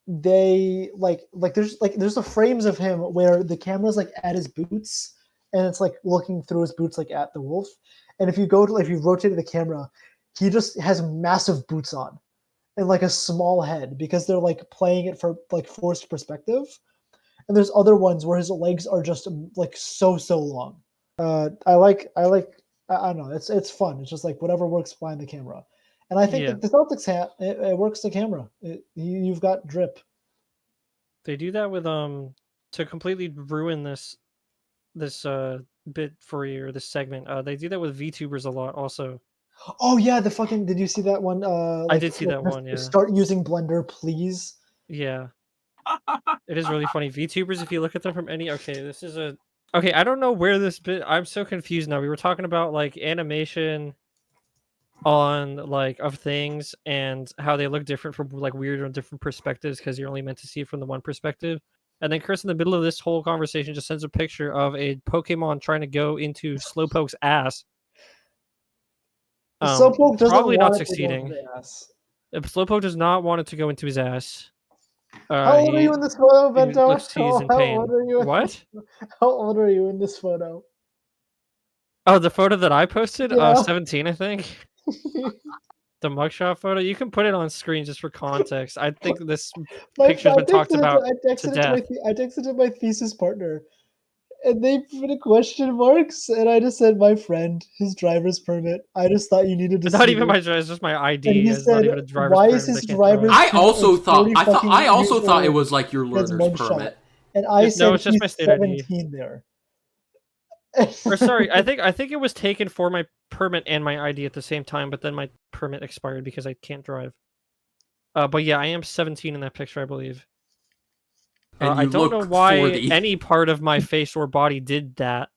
They like there's the frames of him where the camera's like at his boots and it's like looking through his boots like at the wolf. And if you rotated the camera, he just has massive boots on and like a small head because they're like playing it for like forced perspective. And there's other ones where his legs are just like so long. I don't know. It's fun. It's just like whatever works behind the camera. And I think the Celtics hat it works the camera. You've got drip. They do that with to completely ruin this bit for you or this segment. They do that with VTubers a lot also. Oh yeah, did you see that one? I did see that one. Yeah. Start using Blender, please. Yeah. It is really funny. VTubers, if you look at them from any this is I don't know where this bit I'm so confused now. We were talking about like animation on like of things and how they look different from like weird or different perspectives because you're only meant to see it from the one perspective. And then Chris in the middle of this whole conversation just sends a picture of a Pokemon trying to go into Slowpoke's ass. Slowpoke doesn't probably not want succeeding. It to go into his ass. Slowpoke does not want it to go into his ass. How old are you in this photo, Bento? Looks he's in pain. What? How old are you in this photo? Oh, the photo that I posted? Yeah. 17, I think. The mugshot photo. You can put it on screen just for context. I think this picture's been talked about to death. I texted it my thesis partner, and they put a question marks, and I just said, my friend, his driver's permit. I just thought you needed to. It's not even my driver's, it's just my ID. And he it's said, not even a driver's why permit. is his driver's? I also thought it was like your learner's permit. And I said, no, it's just my state 17 ID. There. Or sorry, I think it was taken for my permit and my ID at the same time, but then my permit expired because I can't drive. But yeah, I am 17 in that picture, I believe. And I you don't know look why 40. any part of my face or body did that.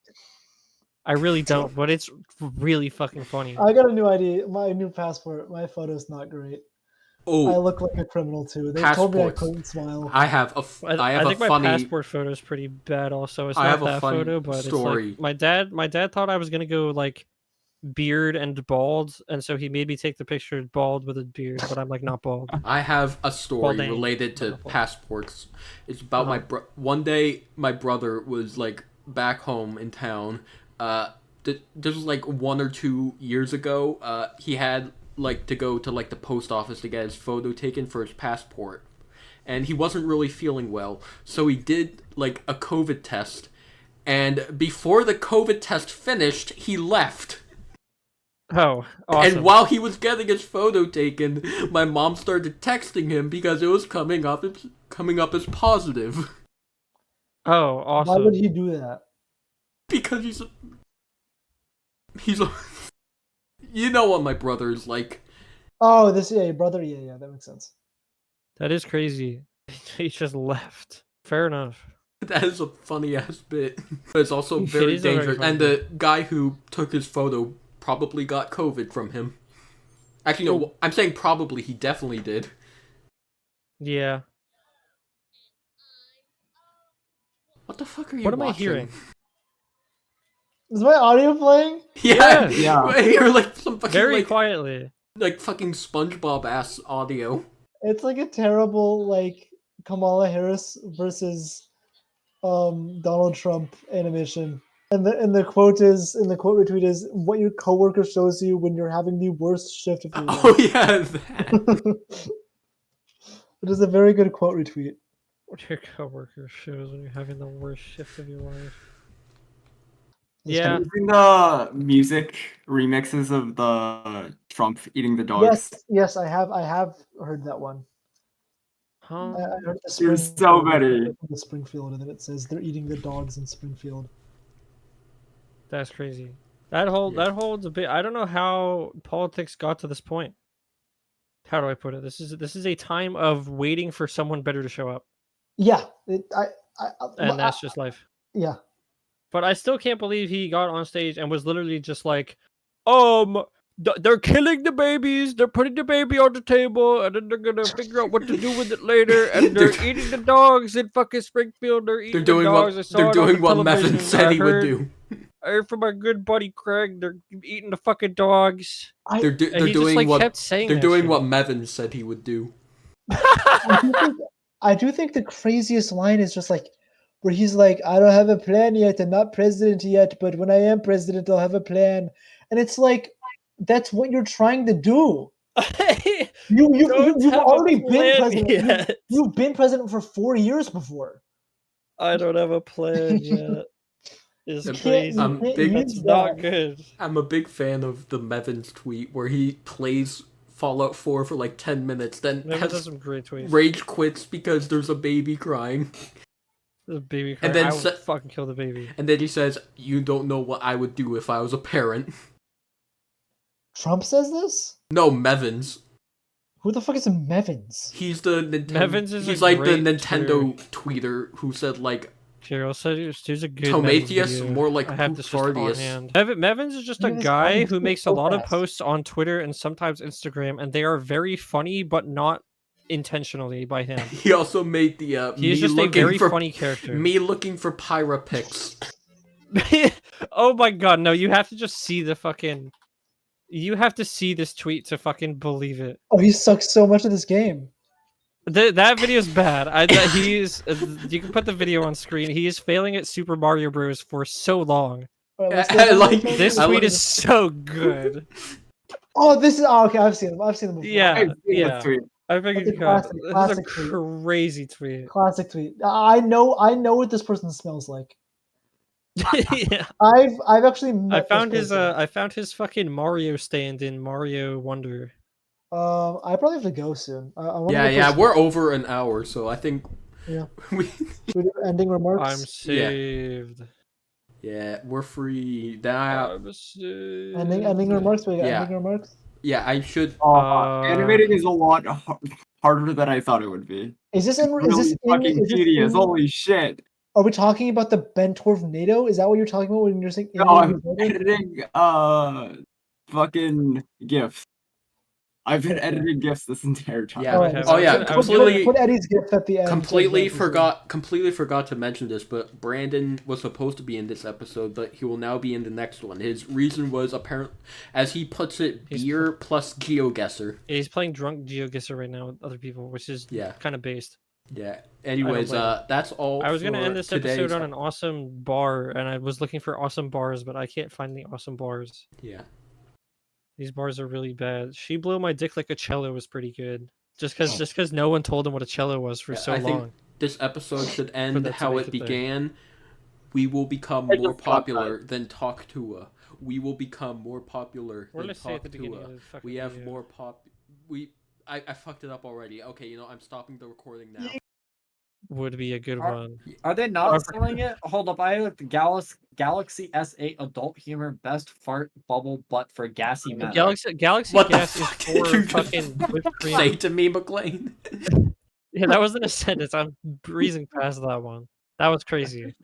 I really don't, but it's really fucking funny. I got a new ID, my new passport. My photo's not great. I Oh, look like a criminal too. They told me I passports. couldn't smile. I have a I think my funny passport photo is pretty bad. Also, it's I not have a that fun photo, but story. it's like my dad thought I was gonna go like beard and bald, and so he made me take the picture bald with a beard, but I'm like not bald. I have a story Balding. related to Not bald. passports. It's about one day my brother was like back home in town. This was like 1 or 2 years ago. He had like to go to like the post office to get his photo taken for his passport, and he wasn't really feeling well, so he did like a COVID test, and before the COVID test finished, he left. Oh, awesome. And while he was getting his photo taken, my mom started texting him because it was coming up as positive. Oh, awesome. Why would he do that? Because he's a you know what my brother is like. Oh, your brother. Yeah, that makes sense. That is crazy. He just left. Fair enough. That is a funny ass bit. But it's also very is a very dangerous. funny And the guy who took his photo probably got COVID from him. Actually, no, I'm saying probably. He definitely did. Yeah. What the fuck are you What am watching? I hearing? Is my audio playing? Yeah, Yeah. You're like some fucking Very quietly. like fucking SpongeBob ass audio. It's like a terrible like Kamala Harris versus Donald Trump animation. And the quote retweet is what your coworker shows you when you're having the worst shift of your life. Oh yeah, that. It is a very good quote retweet. What your coworker shows when you're having the worst shift of your life. That's Yeah. Have you seen the music remixes of the Trump eating the dogs? Yes, I have heard that one. Huh? I heard the There's so many. The Springfield, and then it says they're eating the dogs in Springfield. That's crazy. That holds a bit. I don't know how politics got to this point. How do I put it? This is a time of waiting for someone better to show up. Yeah, And that's just life. Yeah. But I still can't believe he got on stage and was literally just like, they're killing the babies, they're putting the baby on the table, and then they're gonna figure out what to do with it later, and they're eating the dogs in fucking Springfield, they're eating the dogs. They're doing what Mevin said he would do. I heard from my good buddy Craig, they're eating the fucking dogs. They're doing what kept saying they're that doing shit. what Mevin said he would do. I do think the craziest line is just like where he's like, I don't have a plan yet, I'm not president yet, but when I am president, I'll have a plan. And it's like, that's what you're trying to do. You've already been president. You've been president for 4 years before. I don't have a plan yet. It's crazy. That's not good. I'm a big fan of the Mevin's tweet where he plays Fallout 4 for like 10 minutes, then has some great tweets. Rage quits because there's a baby crying. There's a baby crying. And then I would fucking kill the baby. And then he says, "You don't know what I would do if I was a parent." Trump says this? No, Mevins. Who the fuck is a Mevins? He's the Nintendo. Mevins is he's a like the great Nintendo tweeter who said like. Kirill said there's a good Tomatius, more like I have this just on Fardius. hand. Mevins is just a guy who makes a lot of posts on Twitter and sometimes Instagram, and they are very funny, but not intentionally by him. He also made the he's just a very funny character. Me looking for Pyra pics. Oh my god, no, you have to just see the fucking you have to see this tweet to fucking believe it. Oh, he sucks so much at this game. That video is bad. He's you can put the video on screen. He is failing at Super Mario Bros. For so long. Right, this tweet is so good. Oh, this is okay. I've seen them. I've seen them before. Yeah. I figured you this is a crazy tweet. Classic tweet. I know what this person smells like. Yeah. I've actually met I found his fucking Mario stand in Mario Wonder. I probably have to go soon. We're over an hour, so I think we do ending remarks. I'm saved. Yeah, we're free. I'm saved. Ending remarks. We got ending remarks. Yeah, I should. Animating is a lot harder than I thought it would be. Is this in? Really Is this in? fucking Is this tedious. in, Holy shit. Are we talking about the Ben Tornado? Is that what you're talking about when you're saying? No, I'm editing fucking GIFs. I've been editing GIFs this entire time. Yeah. Put Eddie's gift at the end. Completely forgot to mention this, but Brandon was supposed to be in this episode, but he will now be in the next one. His reason was apparent, as he puts it, beer plus GeoGuessr. Yeah, he's playing drunk GeoGuessr right now with other people, which is kind of based. Yeah. Anyways, that's all. I was gonna end this episode today's... on an awesome bar, and I was looking for awesome bars, but I can't find the awesome bars. Yeah. These bars are really bad. She blew my dick like a cello was pretty good. Just because no one told him what a cello was for so long. I think this episode should end how it began. We will become more popular than Talk to. We will become more popular than Talk to. We have more pop. I fucked it up already. Okay, you know, I'm stopping the recording now. Would be a good one. Are they not selling it? Hold up, I have the Galaxy S8 Adult Humor Best Fart Bubble Butt for Gassy Metal. Galaxy Gas is for fucking whipped cream. Say to me, McLean. Yeah, that wasn't a sentence. I'm breezing past that one. That was crazy.